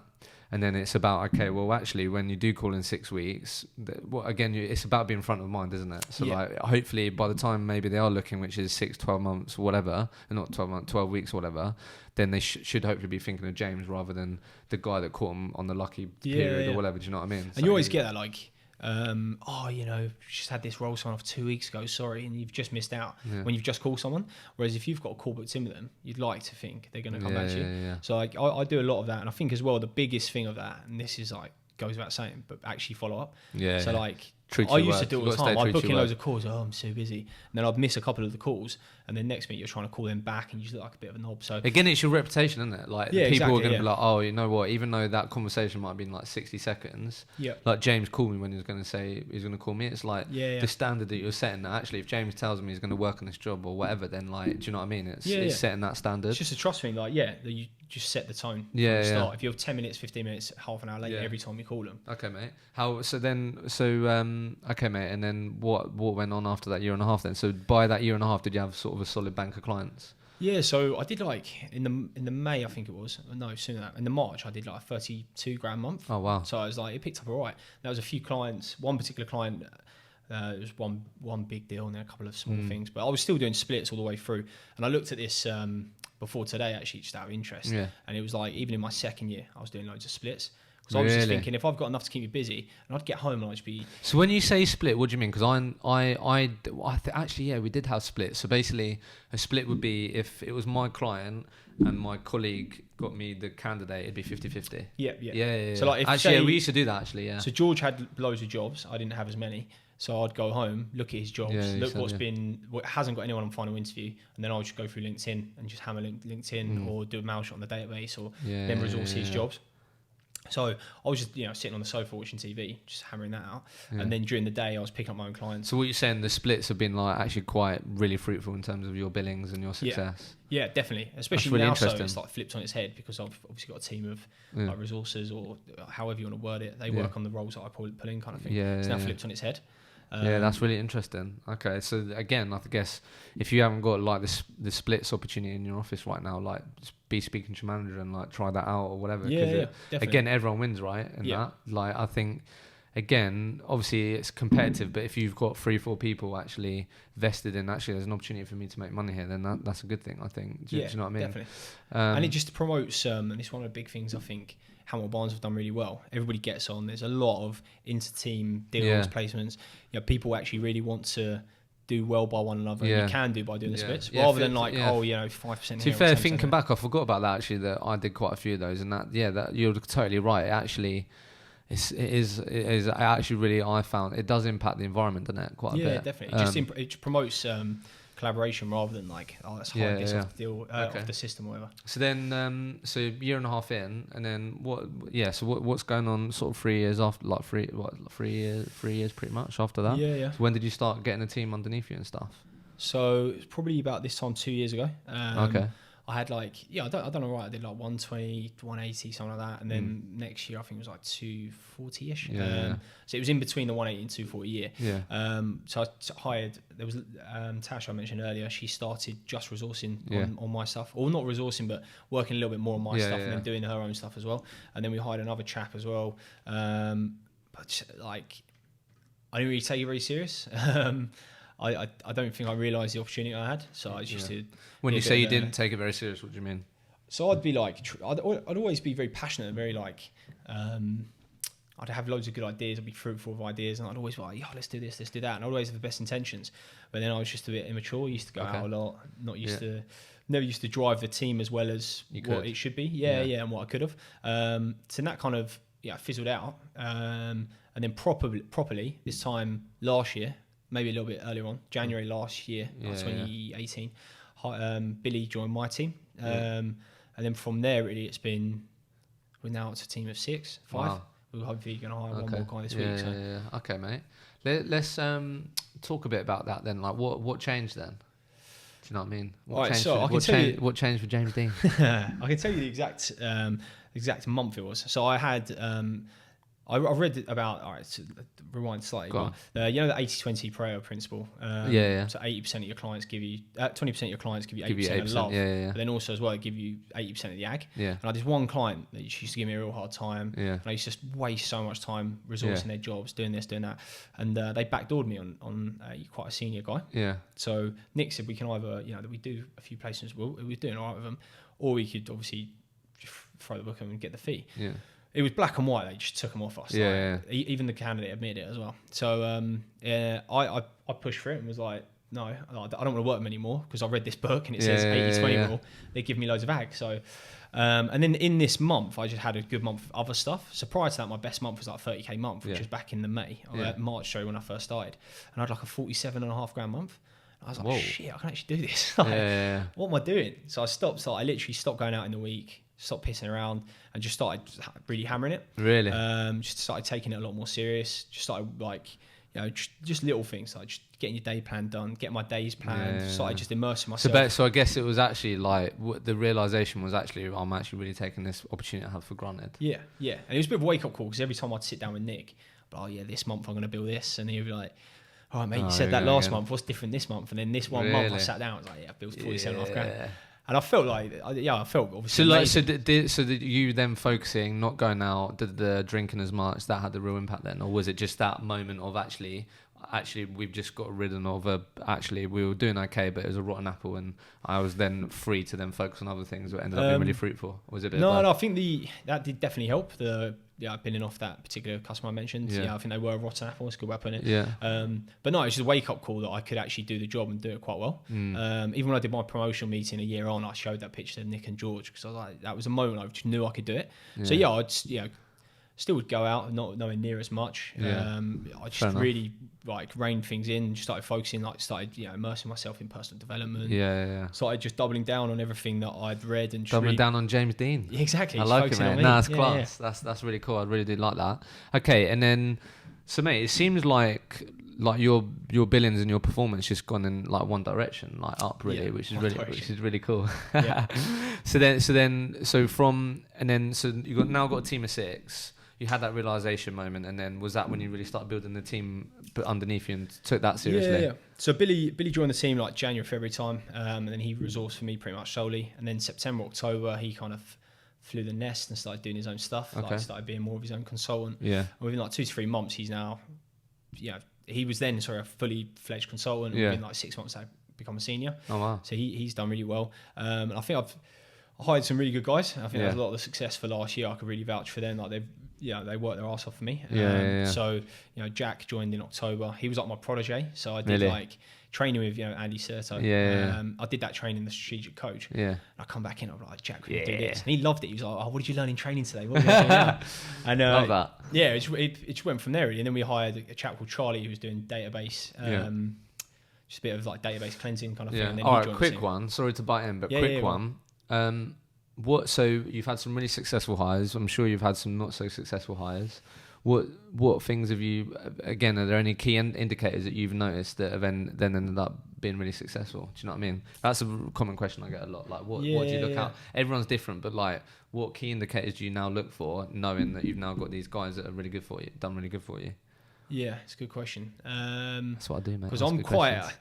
And then it's about, okay, well, actually, when you do call in 6 weeks, it's about being front of mind, isn't it? So, like, hopefully, by the time maybe they are looking, which is 6, 12 months, whatever, and not 12 months, 12 weeks, whatever, then they should hopefully be thinking of James rather than the guy that caught him on the lucky period or whatever. Do you know what I mean? And you always get that, like, just had this role signed off 2 weeks ago, sorry, and you've just missed out when you've just called someone. Whereas if you've got a call booked in with them, you'd like to think they're going to come back to you. So like I do a lot of that, and I think as well the biggest thing of that, and this is like goes without saying, but actually follow up. So like I used to do it all the time. I'd book in loads of calls. Oh, I'm so busy, and then I'd miss a couple of the calls, and then next minute you're trying to call them back, and you just look like a bit of a knob. So again, it's your reputation, isn't it? Like people are going to be like, oh, you know what? Even though that conversation might have been like 60 seconds, like James called me when he was going to say he's going to call me. It's like the standard that you're setting. That actually, if James tells me he's going to work on this job or whatever, then like, do you know what I mean? It's setting that standard. It's just a trust thing. Like you just set the tone from the start. If you're 10 minutes, 15 minutes, half an hour later every time you call them. Okay, mate. Okay, mate. And then what went on after that year and a half then? So by that year and a half, did you have sort of a solid bank of clients? Yeah, so I did like in the May, I think it was. No, sooner than that. In the March, I did like a 32 grand a month. Oh wow! So I was like, it picked up all right. There was a few clients. One particular client, it was one big deal and then a couple of small things. But I was still doing splits all the way through. And I looked at this before today actually, just out of interest. And it was like even in my second year, I was doing loads of splits. Because I was just thinking, if I've got enough to keep me busy, and I'd get home and I'd just be... So when you say split, what do you mean? Because we did have splits. So basically, a split would be if it was my client and my colleague got me the candidate, it'd be 50-50. Yeah. So like, we used to do that actually, So George had loads of jobs. I didn't have as many. So I'd go home, look at his jobs, look what hasn't got anyone on final interview, and then I'll just go through LinkedIn and just hammer LinkedIn or do a mail shot on the database or then resource his jobs. So I was just, sitting on the sofa watching TV, just hammering that out. And then during the day, I was picking up my own clients. So what you're saying, the splits have been like actually quite really fruitful in terms of your billings and your success. Yeah, definitely. Especially really now, so it's like flipped on its head because I've obviously got a team of like resources or however you want to word it. They work on the roles that I pull in kind of thing. It's now flipped on its head. That's really interesting. Okay, so again, I guess if you haven't got like the splits opportunity in your office right now, like just be speaking to your manager and like try that out or whatever. Again, everyone wins, right? And that, like, I think, again, obviously it's competitive, but if you've got 3-4 people actually vested in actually there's an opportunity for me to make money here, then that's a good thing, I think. Do you know what I mean? Definitely. And it just promotes, and it's one of the big things I think Hamilton Barnes have done really well. Everybody gets on. There's a lot of inter-team deals, placements. People actually really want to do well by one another. And you can do by doing the splits rather than 5%. To be fair, thinking back, I forgot about that actually. That I did quite a few of those, and that you're totally right. Actually, it is actually really, I found it does impact the environment, doesn't it? Quite a bit. Yeah, definitely. It promotes collaboration rather than like, that's hard to get off the deal, off the system or whatever. So then, so year and a half in, and then what's going on sort of 3 years after, like 3 years pretty much after that? Yeah. So when did you start getting a team underneath you and stuff? So it's probably about this time 2 years ago. Okay. I had like, I done all right. I did like 120, 180, something like that. And then next year, I think it was like 240-ish. So it was in between the 180 and 240 year. So I hired, there was Tash I mentioned earlier. She started just resourcing on my stuff. Or not resourcing, but working a little bit more on my stuff and then doing her own stuff as well. And then we hired another chap as well. But like, I didn't really take it very serious. I don't think I realised the opportunity I had, so I just did. When you say you didn't take it very serious, what do you mean? So I'd be like, I'd always be very passionate and very like, I'd have loads of good ideas. I'd be fruitful of ideas, and I'd always be like, "Yeah, let's do this, let's do that." And I'd always have the best intentions, but then I was just a bit immature. Used to go out a lot, never used to drive the team as well as what it should be. And what I could have. So that kind of fizzled out. And then properly this time last year, maybe a little bit earlier on, January last year, 2018, Billy joined my team. And then from there, really, we're now it's a team of 5. Wow. We're hopefully going to hire one more guy this week. Yeah. Okay, mate. Let's talk a bit about that then. Like, what changed then? Do you know what I mean? What changed for James Dean? I can tell you the exact month it was. So I had I read about, all right, so rewind slightly. The 80-20 Pareto principle. So 80% of your clients give you, 20% of your clients give you 80% of love. But then also as well, they give you 80% of the ag. And I had this one client that used to give me a real hard time. And I used to just waste so much time resourcing their jobs, doing this, doing that. And they backdoored me on quite a senior guy. So Nick said we can either, that we do a few placements, we're doing all right with them, or we could obviously just throw the book and get the fee. It was black and white. They just took them off us. Even the candidate admitted it as well. So I pushed for it and was like, no, I don't want to work them anymore because I read this book and it says 80-20 rule. They give me loads of ag. So, and then in this month, I just had a good month of other stuff. So prior to that, my best month was like 30k month, which was back in the March show when I first started. And I had like a 47.5 grand month. I was like, whoa, shit, I can actually do this. What am I doing? So I stopped. So I literally stopped going out in the week, stopped pissing around, and just started really hammering it. Really? Just started taking it a lot more serious. Just started like, just little things like just getting your day plan done, getting my days planned. Started just immersing myself. So I guess it was actually like the realization was actually I'm actually really taking this opportunity I have for granted. Yeah. And it was a bit of a wake up call because every time I'd sit down with Nick, this month I'm going to build this, and he'd be like, all right, mate, you said that last month. What's different this month? And then this one month I sat down, I was like, I built 47.5 grand. And I felt like, I felt obviously. So did you then focusing, not going out, did the drinking as much, that had the real impact then? Or was it just that moment of actually we've just got rid of we were doing okay, but it was a rotten apple, and I was then free to then focus on other things that ended up being really fruitful? Or was it a bit No, I think that did definitely help. Pinning off that particular customer I mentioned. I think they were a rotten apple. It's a good way of putting it. But no, it's just a wake up call that I could actually do the job and do it quite well. Even when I did my promotional meeting a year on, I showed that picture to Nick and George because I was like, that was a moment I just knew I could do it. So I still would go out, not nowhere near as much. I just really reined things in, just started focusing, started immersing myself in personal development. Started just doubling down on everything that I'd read and doubling down on James Dean. Exactly. I like it, man. That's class. That's really cool. I really do like that. Okay, and then so mate, it seems like your billings and your performance just gone in like one direction, like up really, which is really cool. So you now got a team of 6. You had that realization moment, and then was that when you really started building the team underneath you and took that seriously? Yeah. So Billy joined the team like January, February time, and then he resourced for me pretty much solely. And then September, October, he kind of flew the nest and started doing his own stuff. Started being more of his own consultant. And within like 2 to 3 months, he's now, he was then a fully fledged consultant. Within like 6 months, I become a senior. Oh wow! So he's done really well. And I think I've hired some really good guys. I think there's a lot of the success for last year. I could really vouch for them. Like they worked their ass off for me. So Jack joined in October. He was like my protege. So I did training with Andy Serto. I did that training, the strategic coach. I come back in, I'm like, Jack, we do this, and he loved it. He was like, oh, what did you learn in training today? What did you learn? And love that. Yeah, it just went from there really. And then we hired a chap called Charlie who was doing database. Just a bit of like database cleansing kind of thing. And then all right, quick one. Sorry to bite in, but quick one. So you've had some really successful hires. I'm sure you've had some not so successful hires. What things have you, again, are there any key indicators that you've noticed that have then ended up being really successful? Do you know what I mean? That's a common question I get a lot. Like what do you look at? Everyone's different, but like what key indicators do you now look for, knowing that you've now got these guys that are really good for you, done really good for you? Yeah, it's a good question. That's what I do, mate. Because I'm quite.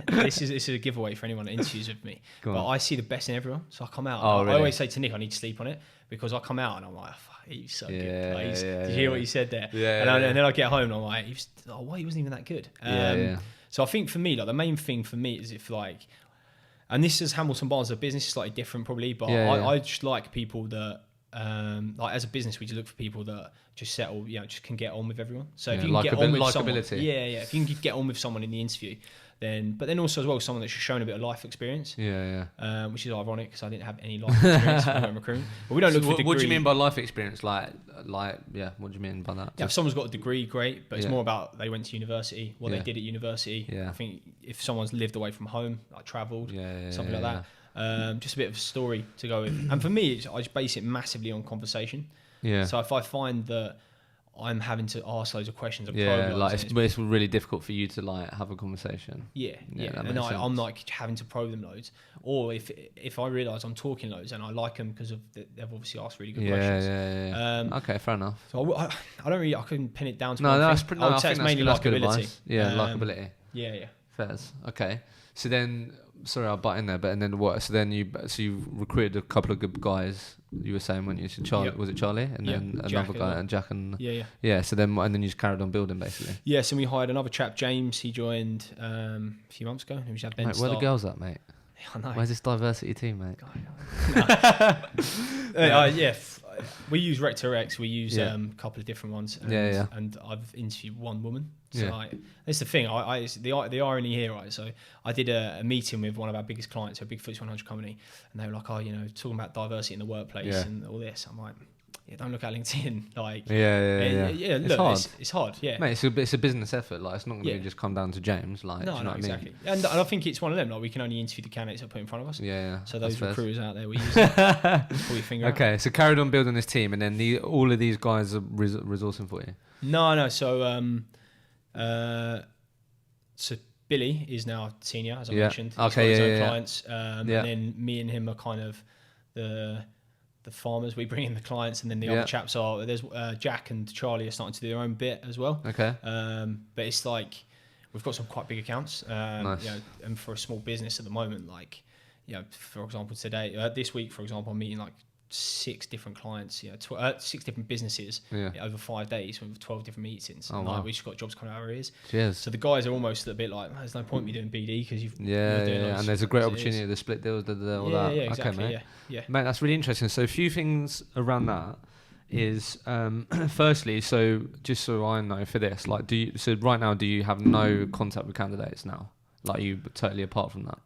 This is a giveaway for anyone that interviews with me. But I see the best in everyone, so I come out. I always say to Nick, I need to sleep on it, because I come out and I'm like, he's so good. Did you hear what you said there? And then I get home and I'm like, he wasn't even that good. So I think for me, like the main thing for me is if like, and this is Hamilton Barnes, the business is slightly different probably, but I just like people that. Like as a business, we just look for people that just settle, just can get on with everyone. So if you can get on with someone, if you can get on with someone in the interview, but then also as well someone that's just shown a bit of life experience. Which is ironic because I didn't have any life experience when recruiting. But we don't look for degree. What do you mean by life experience? Like, what do you mean by that? Yeah, if someone's got a degree, great, but it's more about they went to university, what they did at university. I think if someone's lived away from home, like travelled, something like that. Just a bit of a story to go with. And for me, I just base it massively on conversation. So if I find that I'm having to ask loads of questions, it's really difficult for you to like have a conversation. And I'm like having to probe them loads. Or if I realise I'm talking loads and I like them because they've obviously asked really good questions. Okay, fair enough. So I couldn't pin it down to I would say it's mainly likability. Likability. Fairs. Okay. So then, sorry, I'll butt in there, and then what? So then you recruited a couple of good guys. You were saying, weren't you? So Charlie, was it Charlie, and then another guy, and Jack, and So then, and then you just carried on building, basically. Yeah. So we hired another chap, James. He joined a few months ago. We had Ben. Mate, where are the girls at, mate? I know. Where's this diversity team, mate? We use Rec to Rex. We use a couple of different ones. And I've interviewed one woman. So that's the thing. It's the irony here, right? So I did a meeting with one of our biggest clients, a big FTSE 100 company, and they were like, talking about diversity in the workplace and all this. I'm like, don't look at LinkedIn. Like, look, it's hard. Yeah, mate, it's a business effort. Like, it's not going to just come down to James. Like, no, exactly. And I think it's one of them. Like, we can only interview the candidates that put in front of us. So those recruiters out there, we use it. Pull your finger out. So carried on building this team, and then all of these guys are resourcing for you. No. So Billy is now senior, as I mentioned. He's got his own clients, and then me and him are kind of the farmers. We bring in the clients, and then the other chaps are there's Jack and Charlie are starting to do their own bit as well. But it's like we've got some quite big accounts, nice. And for a small business at the moment, like for example this week, for example, I'm meeting like 6 different clients, 6 different businesses over 5 days with 12 different meetings. Wow. We just got jobs coming out of our ears. Cheers. So the guys are almost a bit like, there's no point me doing BD because you're doing and there's a great opportunity to split deals, all that. Yeah, exactly. Okay, mate. Mate, that's really interesting. So a few things around that is, firstly, so just so I know for this, like, right now, do you have no contact with candidates now? Like, you totally apart from that?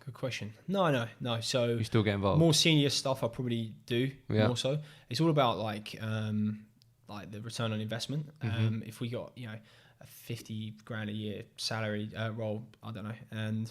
Good question. No. So you still get involved? More senior stuff I probably do more so. It's all about like the return on investment. If we got a 50 grand a year salary role, I don't know, and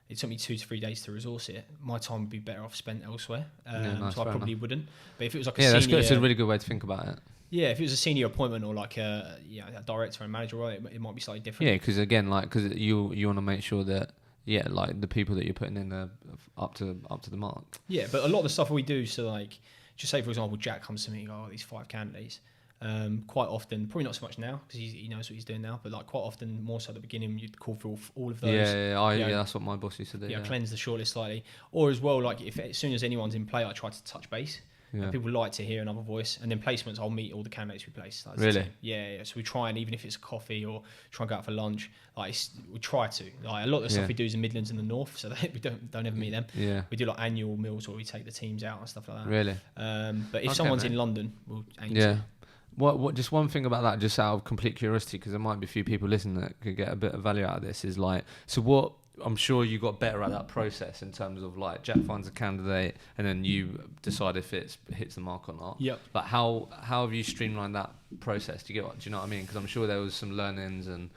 it took me 2 to 3 days to resource it, my time would be better off spent elsewhere. Nice, so I probably wouldn't. But if it was like a senior, that's good. It's a really good way to think about it. Yeah, if it was a senior appointment or like a director and manager role, it might be slightly different. Yeah, because again, because you want to make sure that. Yeah, like the people that you're putting in are up to the mark. Yeah, but a lot of the stuff we do, so like, just say for example, Jack comes to me and goes, these 5 candidates. Quite often, probably not so much now because he knows what he's doing now, but like quite often, more so at the beginning, you'd call for all of those. That's what my boss used to do. Cleanse the shortlist slightly, or as well, like if as soon as anyone's in play, I try to touch base. And people like to hear another voice, and then placements, I'll meet all the candidates we place. Really? Yeah. So we try, and even if it's a coffee or try and go out for lunch, we try to. Like a lot of the stuff we do is in Midlands and the North, so we don't ever meet them. Yeah. We do like annual meals where we take the teams out and stuff like that. Really? But if someone's in London, we'll aim to. What? Just one thing about that, just out of complete curiosity, because there might be a few people listening that could get a bit of value out of this. Is like, so what? I'm sure you got better at that process in terms of like Jack finds a candidate and then you decide if it hits the mark or not. Yep. But how have you streamlined that process? Do you know what I mean? Because I'm sure there was some learnings and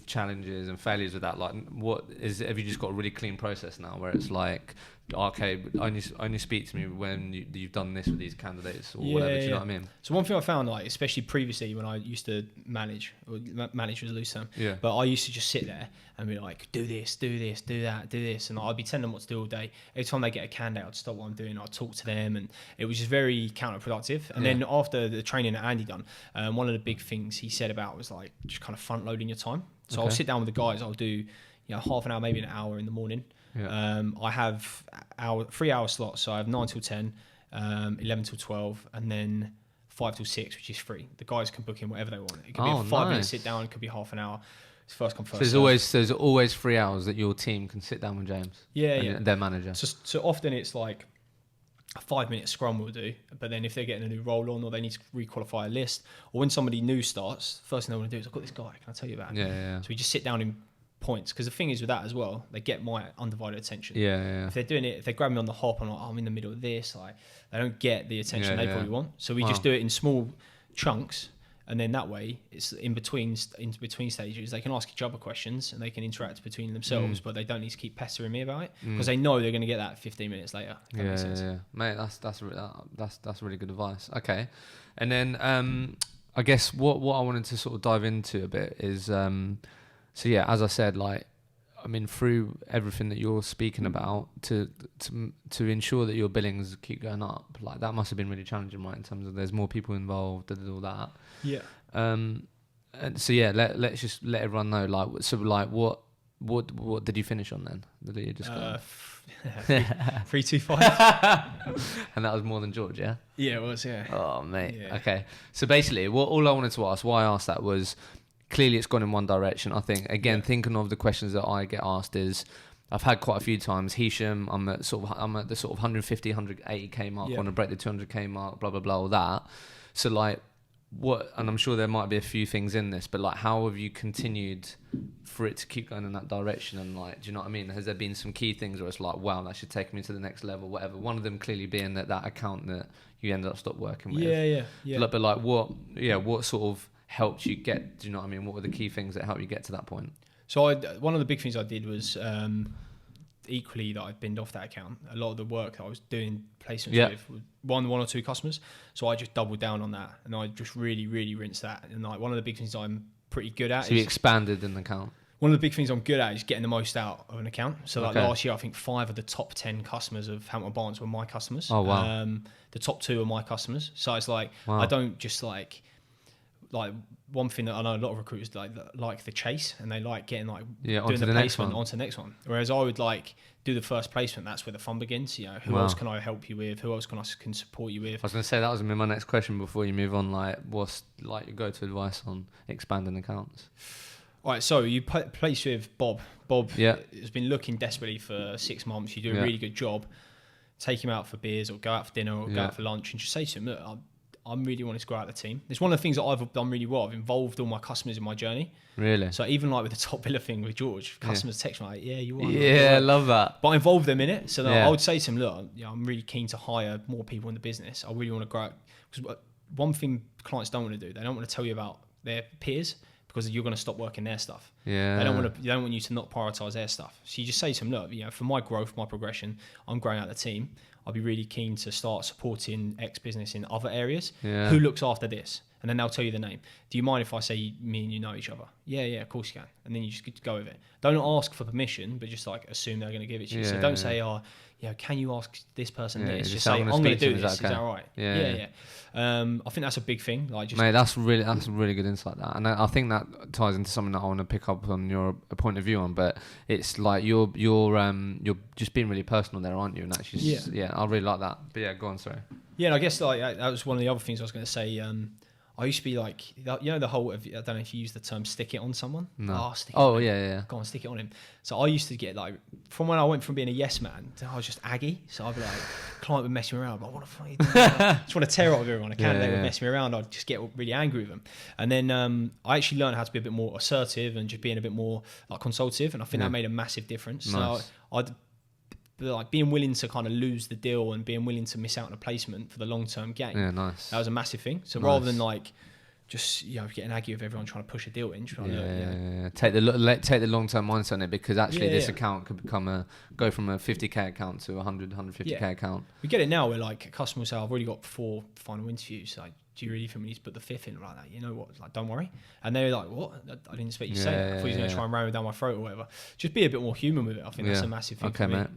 challenges and failures with that. Like, have you just got a really clean process now where it's like okay, only speak to me when you've done this with these candidates or whatever. Do you know what I mean? So one thing I found, like especially previously when I used to manage was a loose term, but I used to just sit there and be like, do this, do this, do that, do this, and I'd be telling them what to do all day. Every time they get a candidate, I'd stop what I'm doing, I'd talk to them, and it was just very counterproductive. And then after the training that Andy done, one of the big things he said about was like just kind of front loading your time. So I'll sit down with the guys, I'll do half an hour, maybe an hour in the morning. I have 3 hour slots, so I have 9 till 10, 11 till 12, and then 5 till 6, which is free. The guys can book in whatever they want. It could be a 5-minute sit down, it could be half an hour. It's first come, first serve. There's always 3 hours that your team can sit down with James. Their manager. So often it's like a 5-minute scrum we'll do, but then if they're getting a new role on or they need to requalify a list, or when somebody new starts, first thing they want to do is, I've got this guy, can I tell you about him? So we just sit down in points, because the thing is with that as well, they get my undivided attention. If they're doing it, if they grab me on the hop and I'm in the middle of this, like they don't get the attention they probably want. So we just do it in small chunks, and then that way it's in between stages. They can ask each other questions and they can interact between themselves, but they don't need to keep pestering me about it, because they know they're going to get that 15 minutes later. Mate, that's really good advice. Okay, and then I guess what I wanted to sort of dive into a bit is so yeah, as I said, like, I mean, through everything that you're speaking about, to ensure that your billings keep going up, like that must have been really challenging, right? In terms of there's more people involved and all that. And so yeah, let's just let everyone know, like, so like what did you finish on then? Did you just 325. And that was more than George, yeah? Yeah, it was, Oh mate, okay. So basically, all I wanted to ask, why I asked that was, clearly it's gone in one direction. I think, again, thinking of the questions that I get asked is, I've had quite a few times, Hisham, I'm at the sort of 150, 180k mark, I want to break the 200k mark, blah, blah, blah, all that. So like, and I'm sure there might be a few things in this, but like, how have you continued for it to keep going in that direction? And like, do you know what I mean? Has there been some key things where it's like, wow, that should take me to the next level, whatever? One of them clearly being that account that you ended up stop working with. But like, what sort of helped you get, do you know what I mean? What were the key things that helped you get to that point? So one of the big things I did was equally that I binned off that account. A lot of the work that I was doing placements with was one or two customers. So I just doubled down on that, and I just really, really rinsed that. And like, one of the big things I'm pretty good at. So you expanded an account. One of the big things I'm good at is getting the most out of an account. So like last year, I think 5 of the top 10 customers of Hamilton Barnes were my customers. Oh wow. The top 2 are my customers. So it's like, I don't just like one thing that I know a lot of recruiters like the chase, and they like getting like doing the placement onto the next one. Whereas I would like do the first placement. That's where the fun begins. You know, who else can I help you with? Who else can support you with? I was going to say that was my next question before you move on. Like, what's like your go-to advice on expanding accounts? All right, so you place with Bob. Bob has been looking desperately for 6 months. You do a really good job. Take him out for beers or go out for dinner or go out for lunch, and just say to him, look, I'm really wanting to grow out the team. It's one of the things that I've done really well. I've involved all my customers in my journey. Really? So even like with the top biller thing with George, customers text me like, you are. Yeah, I love that. But I involved them in it. So I would say to him, look, I'm really keen to hire more people in the business. I really want to grow. Because one thing clients don't want to do, they don't want to tell you about their peers, because you're going to stop working their stuff. Yeah. They don't want you to not prioritize their stuff. So you just say to them, look, for my growth, my progression, I'm growing out the team. I'll be really keen to start supporting X business in other areas. Yeah. Who looks after this? And then they'll tell you the name. Do you mind if I say me and you know each other? Yeah, of course you can. And then you just get to go with it. Don't ask for permission, but just like assume they're going to give it to you. So don't say, can you ask this person this? Just say, I'm going to do this. Is that right? Yeah. I think that's a big thing. Like, just, mate, that's really good insight. That, and I think that ties into something that I want to pick up on your point of view on. But it's like you're just being really personal there, aren't you? And actually, I really like that. But yeah, go on. Sorry. Yeah, and I guess like that was one of the other things I was going to say. I used to be like, the whole of, I don't know if you use the term stick it on someone. No. Yeah. Go on, stick it on him. So I used to get like, from when I went from being a yes man to I was just aggy. So I'd be like, client would mess me around. But what the fuck are you doing? I just want to tear up with everyone. A candidate would mess me around. I'd just get really angry with them. And then I actually learned how to be a bit more assertive and just being a bit more like consultative. And I think that made a massive difference. Nice. So like being willing to kind of lose the deal and being willing to miss out on a placement for the long-term gain. Yeah, nice. That was a massive thing. So rather than like just getting aggy with everyone trying to push a deal in. Take the long term mindset on it, because actually this account could go from a 50k account to 150k account. We get it now where like customers say, I've already got 4 final interviews. Like, do you really think we need to put the 5th in like that? You know what? Like, don't worry. And they're like, what? I didn't expect you to say that. I thought you were going to try and ram it down my throat or whatever. Just be a bit more human with it. I think that's a massive thing. Okay, mate.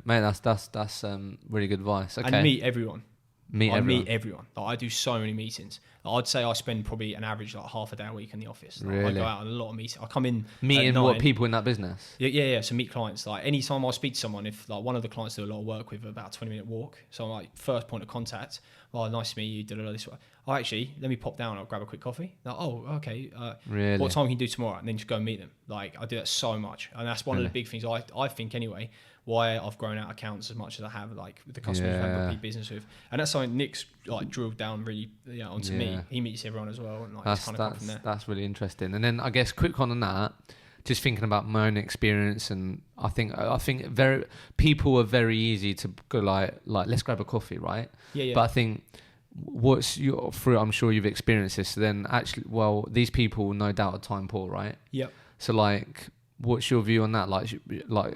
That's really good advice. Okay. And meet everyone. Meet everyone. Like, I do so many meetings. Like, I'd say I spend probably an average like half a day a week in the office. Like, really? I go out on a lot of meetings. I come in meeting what people in that business. Yeah. So meet clients. Like, anytime I speak to someone, if like one of the clients do a lot of work with, about a 20-minute walk. So I'm like, first point of contact. Oh, nice to meet you. This way. Oh, actually, let me pop down. I'll grab a quick coffee. Like, oh, okay. Really? What time can you do tomorrow? And then just go and meet them. Like, I do that so much, and that's one of the big things I think anyway. Why I've grown out accounts as much as I have, like with the customers I've had repeat business with, and that's something Nick's like drilled down really onto me. He meets everyone as well, and like that's kind of come from there. That's really interesting. And then I guess quick on that, just thinking about my own experience, and I think people are very easy to go like let's grab a coffee, right? Yeah. But I think I'm sure you've experienced this. So then actually, these people no doubt are time poor, right? Yep. So like, what's your view on that? Like,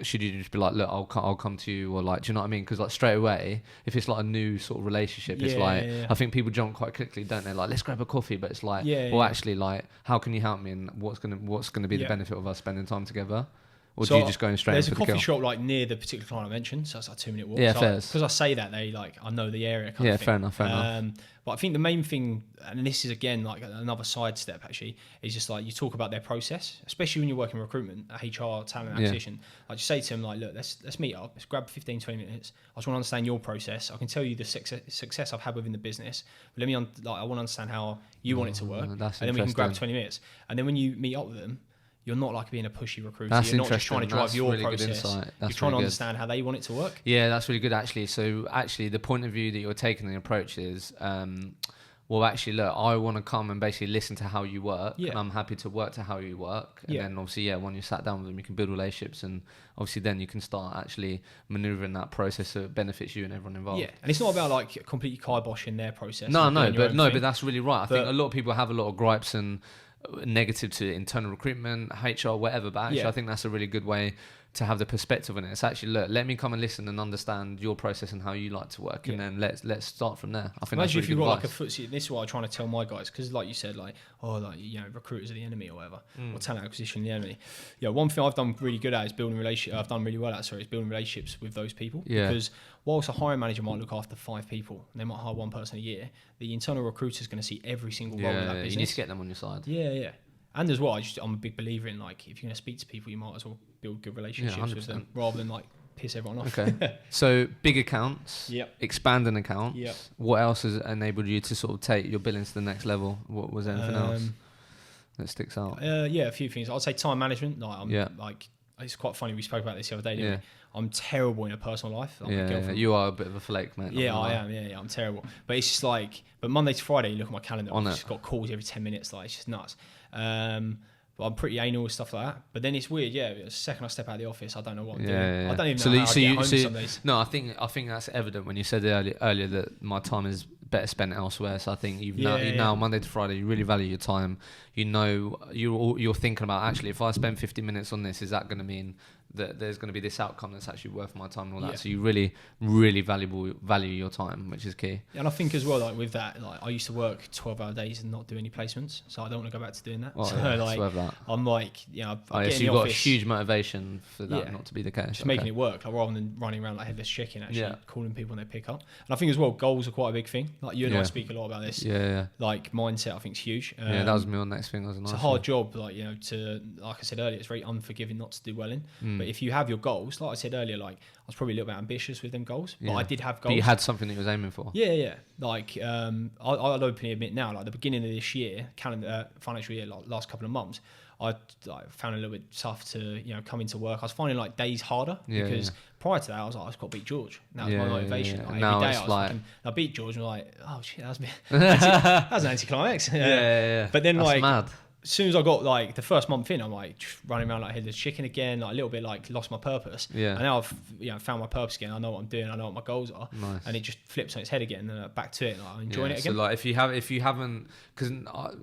should you just be like, look, I'll come to you, or like, do you know what I mean? Because like straight away, if it's like a new sort of relationship, it's like I think people jump quite quickly, don't they? Like, let's grab a coffee, but it's like, actually, like, how can you help me, and what's gonna be the benefit of us spending time together? Or do you just go straight? There's a coffee shop like near the particular client I mentioned, so it's like a 2-minute walk. Yeah, so fair. Because I say that, they like, I know the area. Kind of thing. Fair enough. But I think the main thing, and this is again like another side step actually, is just like you talk about their process, especially when you're working recruitment, HR, talent acquisition. Like, you say to them like, look, let's meet up, let's grab 15-20 minutes. I just want to understand your process. I can tell you the success I've had within the business, but I want to understand how you want it to work, and then we can grab 20 minutes. And then when you meet up with them, you're not like being a pushy recruiter. You're not just trying to drive your process. You're trying to understand how they want it to work. Yeah, that's really good actually. So actually the point of view that you're taking, the approach is, actually, look, I want to come and basically listen to how you work, and I'm happy to work to how you work. And then obviously, when you sat down with them, you can build relationships, and obviously then you can start actually maneuvering that process that benefits you and everyone involved. Yeah, and it's not about like completely kiboshing their process. But that's really right. I think a lot of people have a lot of gripes and negative to internal recruitment, HR, whatever, but actually I think that's a really good way to have the perspective on it. It's actually, look, let me come and listen and understand your process and how you like to work, and then let's start from there. I think imagine that's if you've got like a footsie. This is what I'm trying to tell my guys, because like you said, like, recruiters are the enemy or whatever, or talent acquisition the enemy. One thing I've done really good at is building relationships. I've done really well at is building relationships with those people. Because whilst a hiring manager might look after 5 people, and they might hire one person a year, the internal recruiter is going to see every single role in that business. You need to get them on your side. Yeah. And as well, I'm a big believer in like, if you're going to speak to people, you might as well build good relationships with them rather than like piss everyone off. Okay. So big accounts, expanding accounts. What else has enabled you to sort of take your billing to the next level? What was anything else that sticks out? A few things. I'd say time management. Like, it's quite funny. We spoke about this the other day, didn't we? I'm terrible in a personal life. You are a bit of a flake, mate. I am. Yeah, I'm terrible. But it's just like, Monday to Friday, you look at my calendar, I've just got calls every 10 minutes. Like, it's just nuts. But I'm pretty anal with stuff like that. But then it's weird, the second I step out of the office, I don't know what I'm doing. I don't even know how I get home some days. No, I think that's evident when you said earlier that my time is better spent elsewhere. So I think now Monday to Friday, you really value your time. You know, you're thinking about, actually, if I spend 50 minutes on this, is that going to mean that there's going to be this outcome that's actually worth my time and all that? So you really, really value your time, which is key. And I think as well, like with that, like I used to work 12-hour days and not do any placements, so I don't want to go back to doing that. I'm like, I get in the got office, a huge motivation for that not to be the case. Just making it work, like, rather than running around like headless chicken, actually calling people when they pick up. And I think as well, goals are quite a big thing. Like you and I speak a lot about this. Like mindset, I think is huge. That was my next thing. It's a hard job, like like I said earlier, it's very unforgiving not to do well in. But if you have your goals, like I said earlier, like I was probably a little bit ambitious with them goals, but I did have goals. But you had something that you was aiming for. Yeah. Like I'll openly admit now, like the beginning of this year, financial year, like last couple of months, I found it a little bit tough to come into work. I was finding like days harder because prior to that I was like, I've got to beat George. That was my motivation. Like, now every day I beat George and I'm like, oh shit, that was an anticlimax. But then that's like mad. as soon as I got like the first month in, I'm like just running around like headless chicken again, like a little bit like lost my purpose. Yeah. And now I've found my purpose again. I know what I'm doing. I know what my goals are. Nice. And it just flips on its head again, and back to it. Like, I'm enjoying it again. So like if you haven't, because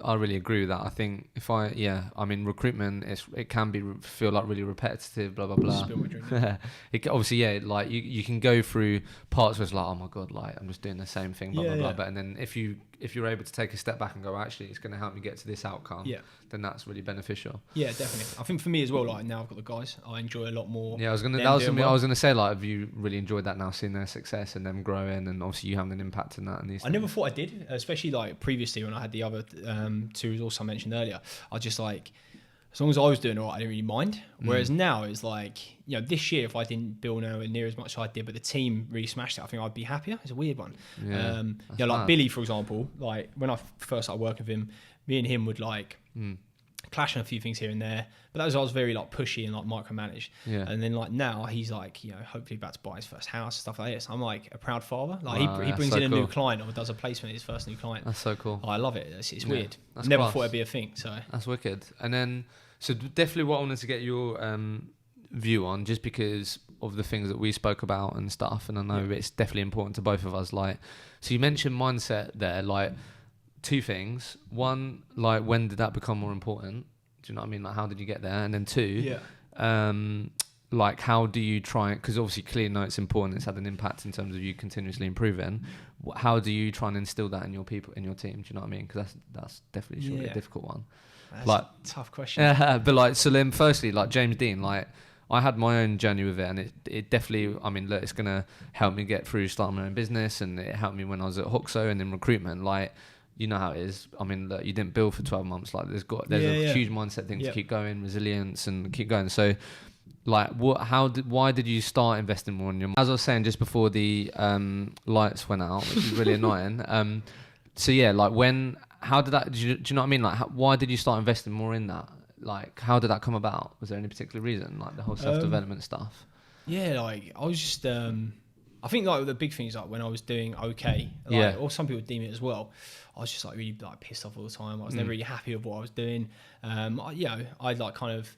I really agree with that. I think I mean recruitment it can feel like really repetitive, blah blah blah. Spill my drink. Obviously, like you can go through parts where it's like, oh my god, like I'm just doing the same thing, blah blah blah. But and then if you're able to take a step back and go, actually, it's going to help me get to this outcome. Then that's really beneficial. Yeah, definitely. I think for me as well, like now I've got the guys, I enjoy a lot more. Yeah, I was gonna say, like, have you really enjoyed that now, seeing their success and them growing, and obviously you having an impact in that? And I never thought I did, especially like previously when I had the other two resources I mentioned earlier. I just like, as long as I was doing all right, I didn't really mind. Whereas now it's like, this year if I didn't build nowhere near as much as I did, but the team really smashed it, I think I'd be happier. It's a weird one. Like mad. Billy, for example, like when I first started working with him, me and him would like clash on a few things here and there, but that was I was very like pushy and like micromanaged. And then like now he's like hopefully about to buy his first house, stuff like this. I'm like a proud father. Like he brings in a new client or does a placement, his first new client. That's so cool. I love it. It's weird. Never thought it'd be a thing. So that's wicked. And then so definitely what I wanted to get your view on, just because of the things that we spoke about and stuff, and I know it's definitely important to both of us. Like, so you mentioned mindset there, like. Two things. One, like when did that become more important? Do you know what I mean? Like how did you get there? And then two, like how do you try? Because obviously, clearly, know it's important. It's had an impact in terms of you continuously improving. How do you try and instill that in your people, in your team? Do you know what I mean? Because that's definitely surely a difficult one. That's like a tough question. But like, so then, firstly, like James Dean, like. I had my own journey with it, and it definitely, I mean, look, it's going to help me get through starting my own business, and it helped me when I was at Hoxo and in recruitment. Like, you know how it is. I mean, look, you didn't build for 12 months. Like, there's a huge mindset thing to keep going, resilience, and keep going. So, like, why did you start investing more in your? As I was saying just before the lights went out, which is really annoying. So yeah, like how did that? Do you know what I mean? Like, why did you start investing more in that? Like, how did that come about? Was there any particular reason, like the whole self-development stuff? Yeah, like I was just, I think like the big thing is like when I was doing okay, like, or some people deem it as well, I was just like really like pissed off all the time. I was never really happy with what I was doing. I'd like kind of,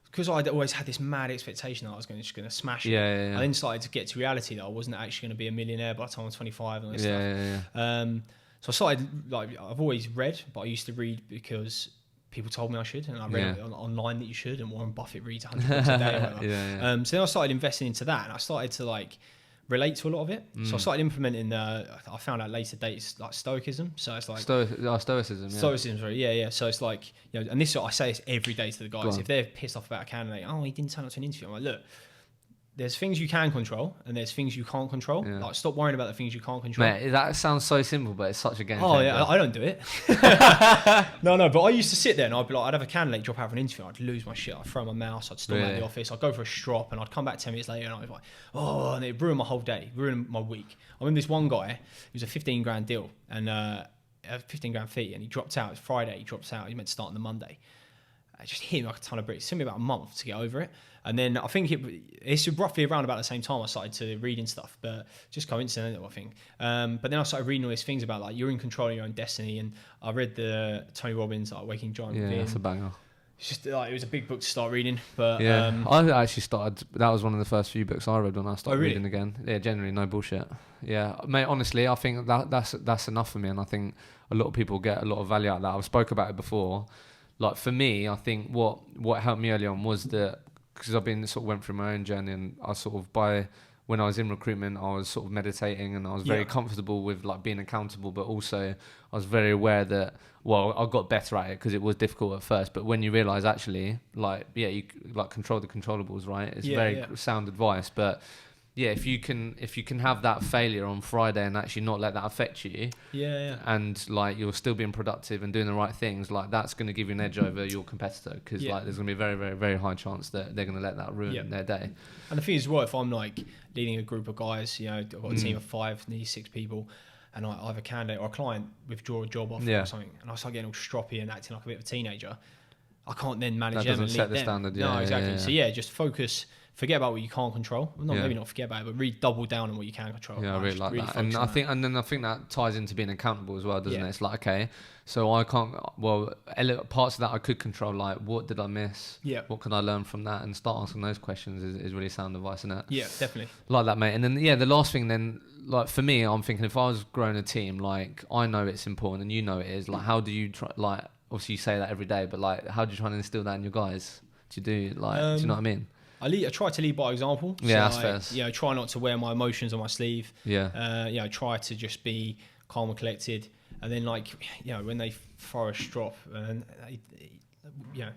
because I'd always had this mad expectation that I was just going to smash it. I then started to get to reality that I wasn't actually going to be a millionaire by the time I was 25 and all this stuff. So I started, like, I've always read, but I used to read because people told me I should, and I read online that you should, and Warren Buffett reads 100 books a day or whatever. So then I started investing into that, and I started to like relate to a lot of it. So I started implementing I found out later dates like Stoicism. So it's like Stoicism. Stoicism, right? So it's like, and this I say this every day to the guys. If they're pissed off about a candidate, he didn't turn up to an interview. I'm like, look, there's things you can control and there's things you can't control. Like, stop worrying about the things you can't control. Mate, that sounds so simple, but it's such a game changer. Oh yeah, I don't do it. No, but I used to sit there and I'd be like, I'd have a candidate drop out for an interview, I'd lose my shit, I'd throw my mouse, I'd storm out the office, I'd go for a strop, and I'd come back 10 minutes later and I'd be like, and it ruined my whole day, ruined my week. I remember this one guy, it was a 15 grand deal and a 15 grand fee, and he dropped out. It was Friday, he dropped out, he meant to start on the Monday. It just hit me like a ton of bricks. It took me about a month to get over it. And then I think it's roughly around about the same time I started to reading stuff, but just coincidental, I think. But then I started reading all these things about like you're in control of your own destiny. And I read the Tony Robbins, like Waking Giant Within. Yeah, that's a banger. It's just like, it was a big book to start reading. But I actually started, that was one of the first few books I read when I started reading again. Yeah, generally, no bullshit. Yeah, mate, honestly, I think that's enough for me. And I think a lot of people get a lot of value out of that. I've spoke about it before. Like for me, I think what helped me early on was that, because I've been sort of went through my own journey, and I sort of when I was in recruitment, I was sort of meditating, and I was very comfortable with like being accountable, but also I was very aware that, well, I got better at it because it was difficult at first, but when you realise actually, like, you like control the controllables, right? It's very sound advice, but yeah, if you can have that failure on Friday and actually not let that affect you, and like you're still being productive and doing the right things, like that's going to give you an edge over your competitor, because like there's going to be a very, very, very high chance that they're going to let that ruin their day. And the thing is, well, if I'm like leading a group of guys, I've got a team of 5, nearly 6 people, and I have a candidate or a client withdraw a job offer or something, and I start getting all stroppy and acting like a bit of a teenager, I can't then manage them and lead them. That doesn't set the standard. No, exactly. So just focus forget about what you can't control. Well, maybe not forget about it, but really double down on what you can control. Yeah, I really like that. And I think that ties into being accountable as well, doesn't it? It's like, okay, so I can't. Well, parts of that I could control. Like, what did I miss? Yeah. What can I learn from that? And start asking those questions is really sound advice, isn't it? Yeah, definitely. Like that, mate. And then the last thing then, like for me, I'm thinking if I was growing a team, like I know it's important and you know it is. Like, how do you try? Like, obviously you say that every day, but like, how do you try and instill that in your guys? Do you do like? Do you know what I mean? I try to lead by example. Yeah, so that's fair. Try not to wear my emotions on my sleeve. Yeah. Try to just be calm and collected. And then when they throw a strop, and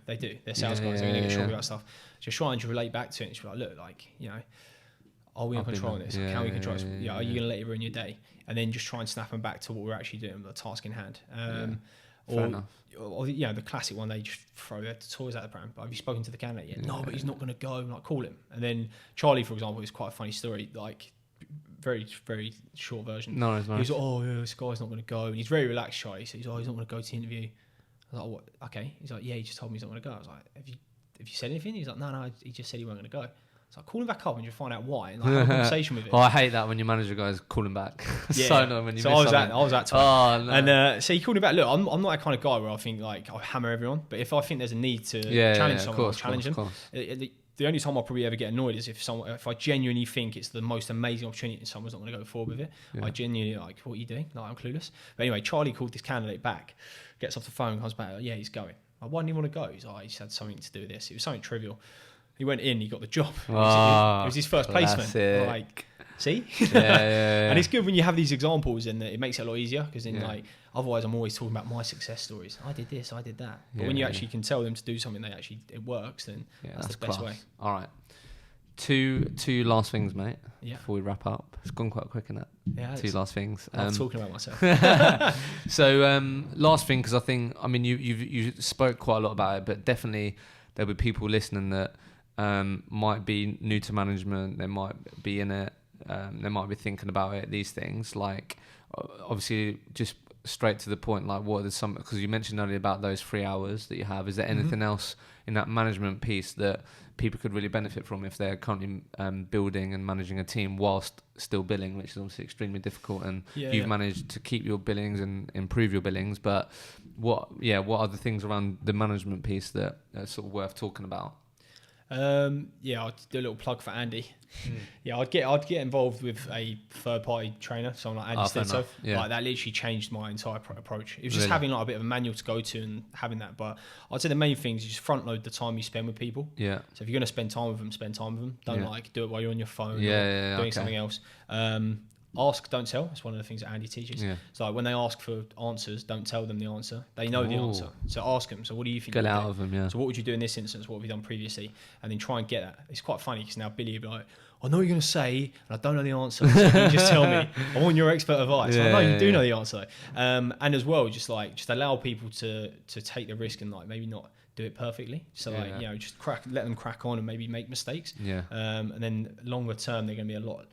they do. They're sales guys. They're going to get shoppy about stuff. Just try and relate back to it. And just be like, look, are we in control of this? Can we control this? Are you going to let it ruin your day? And then just try and snap them back to what we're actually doing, the task in hand. Fair enough. Or the classic one, they just throw their toys at the pram. But have you spoken to the candidate yet? No, but he's not going to go. Like, call him. And then Charlie, for example, is quite a funny story. Like, very, very short version. No, he's like, this guy's not going to go. And he's very relaxed, Charlie. So he's like, he's not going to go to the interview. I was like, what? Okay. He's like, yeah, he just told me he's not going to go. I was like, have you said anything? He's like, no, he just said he wasn't going to go. So I call him back up and just find out why, and have a conversation with him. I hate that when your manager guys call him back. So annoying when you miss I was that type. Oh, no. And so he called me back. Look, I'm not that kind of guy where I think like I'll hammer everyone, but if I think there's a need to challenge someone, I'll challenge them. The only time I'll probably ever get annoyed is if I genuinely think it's the most amazing opportunity and someone's not going to go forward with it. I genuinely like, what are you doing? Like, I'm clueless. But anyway, Charlie called this candidate back, gets off the phone, comes back. Yeah, he's going. Like, why didn't he want to go? He's like, he's had something to do with this. It was something trivial. He went in, he got the job. It was his first placement. Like, see? And it's good when you have these examples, and it makes it a lot easier, because then otherwise I'm always talking about my success stories. I did this, I did that. But when you actually can tell them to do something, it works, then that's the best way. All right. Two last things, mate, before we wrap up. It's gone quite quick, isn't it? Yeah. Two last things. I'm talking about myself. So last thing, because you spoke quite a lot about it, but definitely there'll be people listening that might be new to management, they might be in it, they might be thinking about it, these things. Like, obviously, just straight to the point, like, what are some, because you mentioned earlier about those 3 hours that you have. Is there anything else in that management piece that people could really benefit from if they're currently building and managing a team whilst still billing, which is obviously extremely difficult, and you've managed to keep your billings and improve your billings, but what are the things around the management piece that are sort of worth talking about? I'd do a little plug for Andy. I'd get involved with a third party trainer, someone like Andy Stitzo. Like, that literally changed my entire approach. It was just having like a bit of a manual to go to and having that. But I'd say the main thing is just front load the time you spend with people. So if you're going to spend time with them, spend time with them. Don't like do it while you're on your phone or doing something else. Ask, don't tell. It's one of the things that Andy teaches. So like, when they ask for answers, don't tell them the answer. They know the answer. So ask them. So what do you think? Get out of them, So what would you do in this instance? What have you done previously? And then try and get that. It's quite funny because now Billy will be like, I know what you're going to say, and I don't know the answer. So can you just tell me? I want your expert advice. I know you do know the answer. And as well, just allow people to take the risk and like maybe not do it perfectly. So just let them crack on and maybe make mistakes. And then longer term, they're going to be a lot,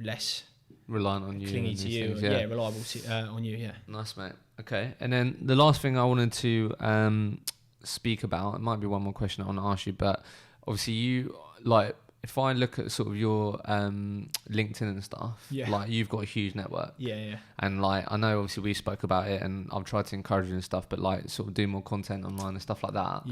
less reliant on you, clingy to you, reliable on you. Nice, mate. Okay, and then the last thing I wanted to speak about, it might be one more question I want to ask you, but obviously you, like, if I look at sort of your LinkedIn and stuff, like, you've got a huge network. And like, I know obviously we spoke about it, and I've tried to encourage you and stuff, but like, sort of do more content online and stuff like that.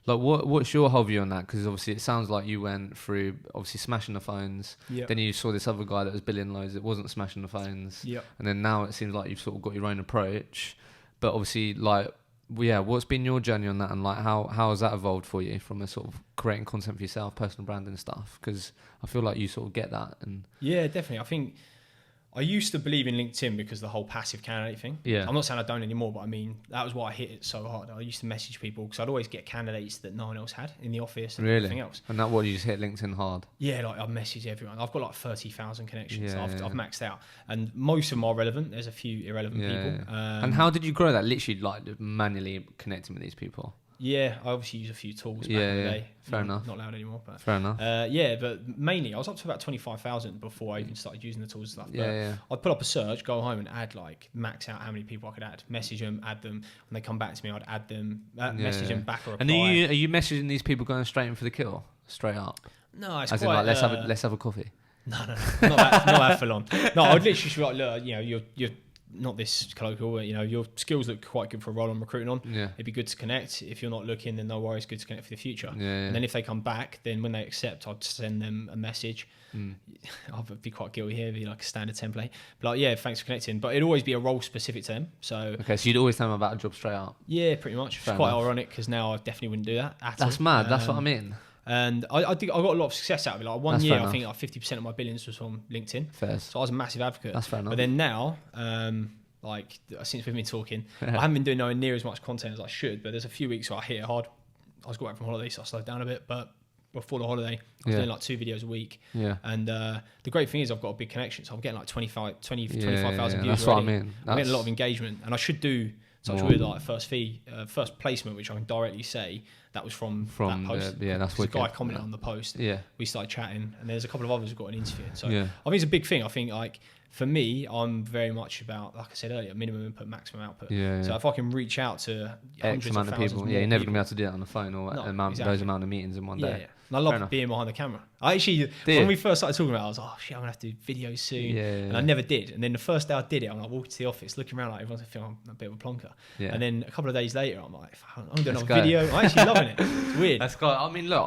Like, what's your whole view on that? Because obviously it sounds like you went through obviously smashing the phones. Then you saw this other guy that was billing loads that wasn't smashing the phones. And then now it seems like you've sort of got your own approach. But obviously, like, what's been your journey on that, and like how has that evolved for you from a sort of creating content for yourself, personal branding stuff? Because I feel like you sort of get that. And definitely. I think I used to believe in LinkedIn because of the whole passive candidate thing. I'm not saying I don't anymore, but I mean, that was why I hit it so hard. I used to message people because I'd always get candidates that no one else had in the office and everything else. And that what, you just hit LinkedIn hard? Like, I message everyone. I've got like 30,000 connections. I've maxed out, and most of them are relevant. There's a few irrelevant people. And how did you grow that? Literally, like, manually connecting with these people? I obviously use a few tools back in the day. Fair enough. Not allowed anymore, but fair enough. But mainly I was up to about 25,000 before I even started using the tools and stuff. I'd put up a search, go home and add, like, max out how many people I could add, message them, add them. When they come back to me, I'd add them, message them back or reply. And are you messaging these people going straight in for the kill? straight up? No, it's As quite... in, like, let's have a coffee. No, not that full on. No, I'd literally just be like, look, you know, you're not this colloquial, you know, your skills look quite good for a role I'm recruiting on. Yeah. It'd be good to connect. If you're not looking, then no worries, good to connect for the future. Yeah. And then if they come back, then when they accept, I'd send them a message. I'll be quite guilty here, be like a standard template. But like, yeah, thanks for connecting. But it'd always be a role specific to them. So okay, so you'd always tell them about a job straight up. Yeah, pretty much. It's quite ironic because now I definitely wouldn't do that at all. That's mad. That's what I mean. And I think I got a lot of success out of it. Like one year, I think like 50% of my billings was from LinkedIn. Fair. So I was a massive advocate. That's fair enough. But then now, like since we've been talking, I haven't been doing nowhere near as much content as I should. But there's a few weeks where I hit it hard. I was going back from holiday, so I slowed down a bit. But before the holiday, I was doing like 2 videos a week. Yeah. And the great thing is I've got a big connection. So I'm getting like 25,000 views That's already. what I mean. I'm getting a lot of engagement. And I should do such with like first placement, which I can directly say that was from that post. That's wicked. A guy commented on the post. Yeah. We started chatting, and there's a couple of others who got an interview. So yeah. I think it's a big thing. I think like for me, I'm very much about, like I said earlier, minimum input, maximum output. So if I can reach out to X amount of people, you're never gonna be able to do that on the phone or those amount of meetings in one day. Yeah. And I love being behind the camera. I actually, when we first started talking about it, I was like, oh shit, I'm gonna have to do videos soon. And I never did. And then the first day I did it, I'm like walking to the office, looking around like everyone's feeling I'm a bit of a plonker. And then a couple of days later, I'm like, I'm doing a video. I'm actually loving it. It's weird. That's good. I mean, look,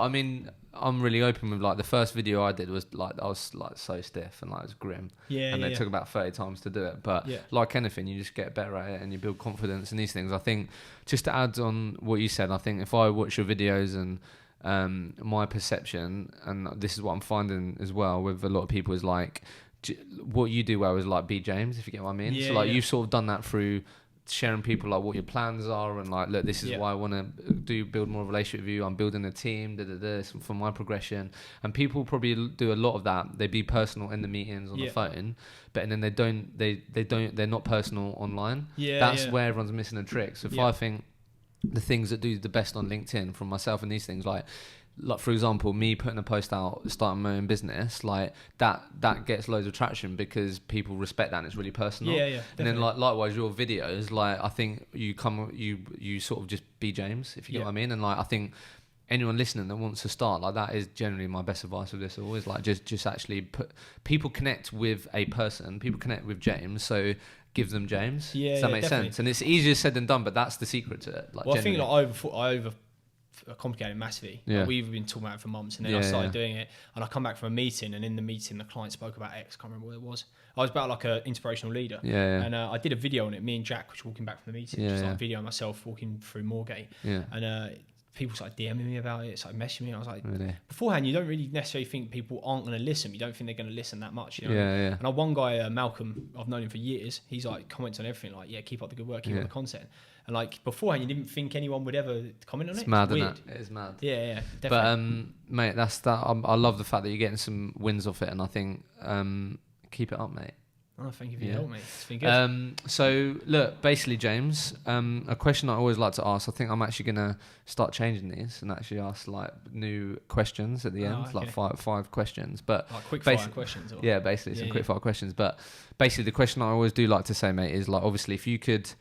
I'm really open with like the first video I did was like I was like so stiff and like it was grim. And it took about 30 times to do it. But like anything, you just get better at it and you build confidence in these things. I think just to add on what you said, I think if I watch your videos and my perception, and this is what I'm finding as well with a lot of people, is like what you do well is like be James, if you get what I mean. So like you've sort of done that through sharing people like what your plans are and like, look, this is why I want to build more of a relationship with you. I'm building a team, for my progression. And people probably do a lot of that. They be personal in the meetings on the phone, but then they're not personal online. That's where everyone's missing a trick. So if I think the things that do the best on LinkedIn from myself and these things, like for example, me putting a post out starting my own business, like that gets loads of traction because people respect that and it's really personal. And then likewise your videos, like I think you sort of just be James, if you get what I mean. And like I think anyone listening that wants to start, like that is generally my best advice with this. Always like just actually people connect with a person, people connect with James, so give them James. Does that make sense? And it's easier said than done, but that's the secret to it. Like, well, I think like I over complicated massively. Like we've been talking about it for months, and then I started doing it, and I come back from a meeting, and in the meeting the client spoke about X. Can't remember what it was. I was about like an inspirational leader. And I did a video on it. Me and Jack was walking back from the meeting, just like a video of myself walking through Moorgate. And people started DMing me about it, started messaging me. I was like, beforehand, you don't really necessarily think people aren't going to listen. You don't think they're going to listen that much. You know? And one guy, Malcolm, I've known him for years. He's like comments on everything, like, keep up the good work, keep up the content. And like beforehand, you didn't think anyone would ever comment on it. It's mad, isn't it? It is mad. Yeah, definitely. But mate, that's that. I love the fact that you're getting some wins off it, and I think keep it up, mate. Oh, thank you for your help, mate. It's been good. So look, basically, James, a question I always like to ask. I think I'm actually gonna start changing these and actually ask like new questions at the end, like five questions. But like quick fire questions. Or? Yeah, basically some quick fire questions. But basically, the question I always do like to say, mate, is like obviously if you could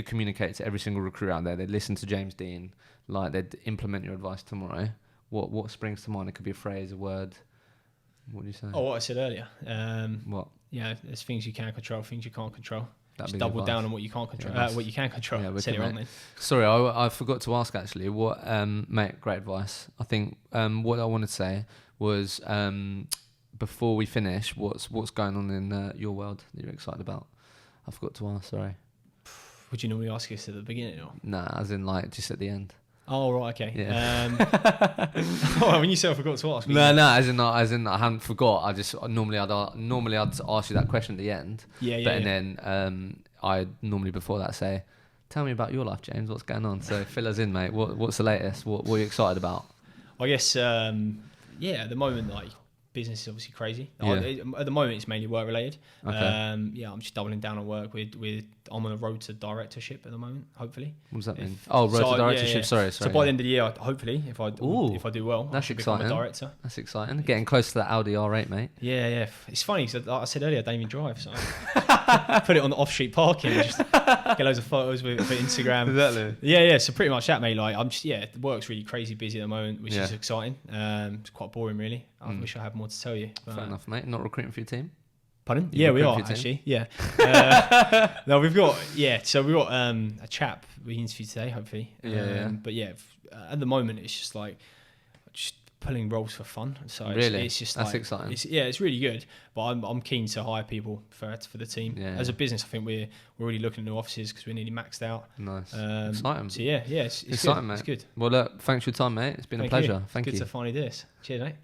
communicate to every single recruiter out there, they'd listen to James Dean, like they'd implement your advice tomorrow. What springs to mind? It could be a phrase, a word. What do you say? Oh, what I said earlier. What? Yeah, there's things you can control, things you can't control. That'd just double down on what you can't control. What you can control. Yeah, said it wrong then. Sorry, I forgot to ask actually. What, mate? Great advice. I think what I wanted to say was before we finish, what's going on in your world that you're excited about? I forgot to ask. Sorry. Would you normally ask us at the beginning or? Nah, as in like just at the end. Oh right, okay. Yeah. When you said I forgot to ask. No, as in I hadn't forgot. I just normally I'd ask you that question at the end. And then I normally before that say, tell me about your life, James. What's going on? So fill us in, mate. What's the latest? What are you excited about? I guess at the moment, like business is obviously crazy. Yeah. At the moment, it's mainly work related. Okay. I'm just doubling down on work. I'm on a road to directorship at the moment. Hopefully. What does that mean? Road to directorship. Sorry. So by the end of the year, hopefully, if I do well, that's I become exciting. a director. That's exciting. Getting close to that Audi R8, mate. Yeah. It's funny because like I said earlier, I don't even drive, so put it on the off-street parking and just get loads of photos for Instagram. Exactly. Yeah. So pretty much that, mate. Like the work's really crazy busy at the moment, which is exciting. It's quite boring, really. I wish I had more to tell you. But, Fair enough, mate. Not recruiting for your team. Pardon? Yeah, we are actually. Yeah. No, we've got a chap we interviewed today, hopefully. But at the moment it's just like pulling roles for fun. So really, it's just that's exciting. It's really good. But I'm keen to hire people for the team. Yeah. As a business, I think we're already looking at new offices because we're nearly maxed out. Nice. Exciting. So it's exciting, good. mate. It's good. Well, look, thanks for your time, mate. It's been a pleasure. Thank you. Good to finally do this. Cheers, mate.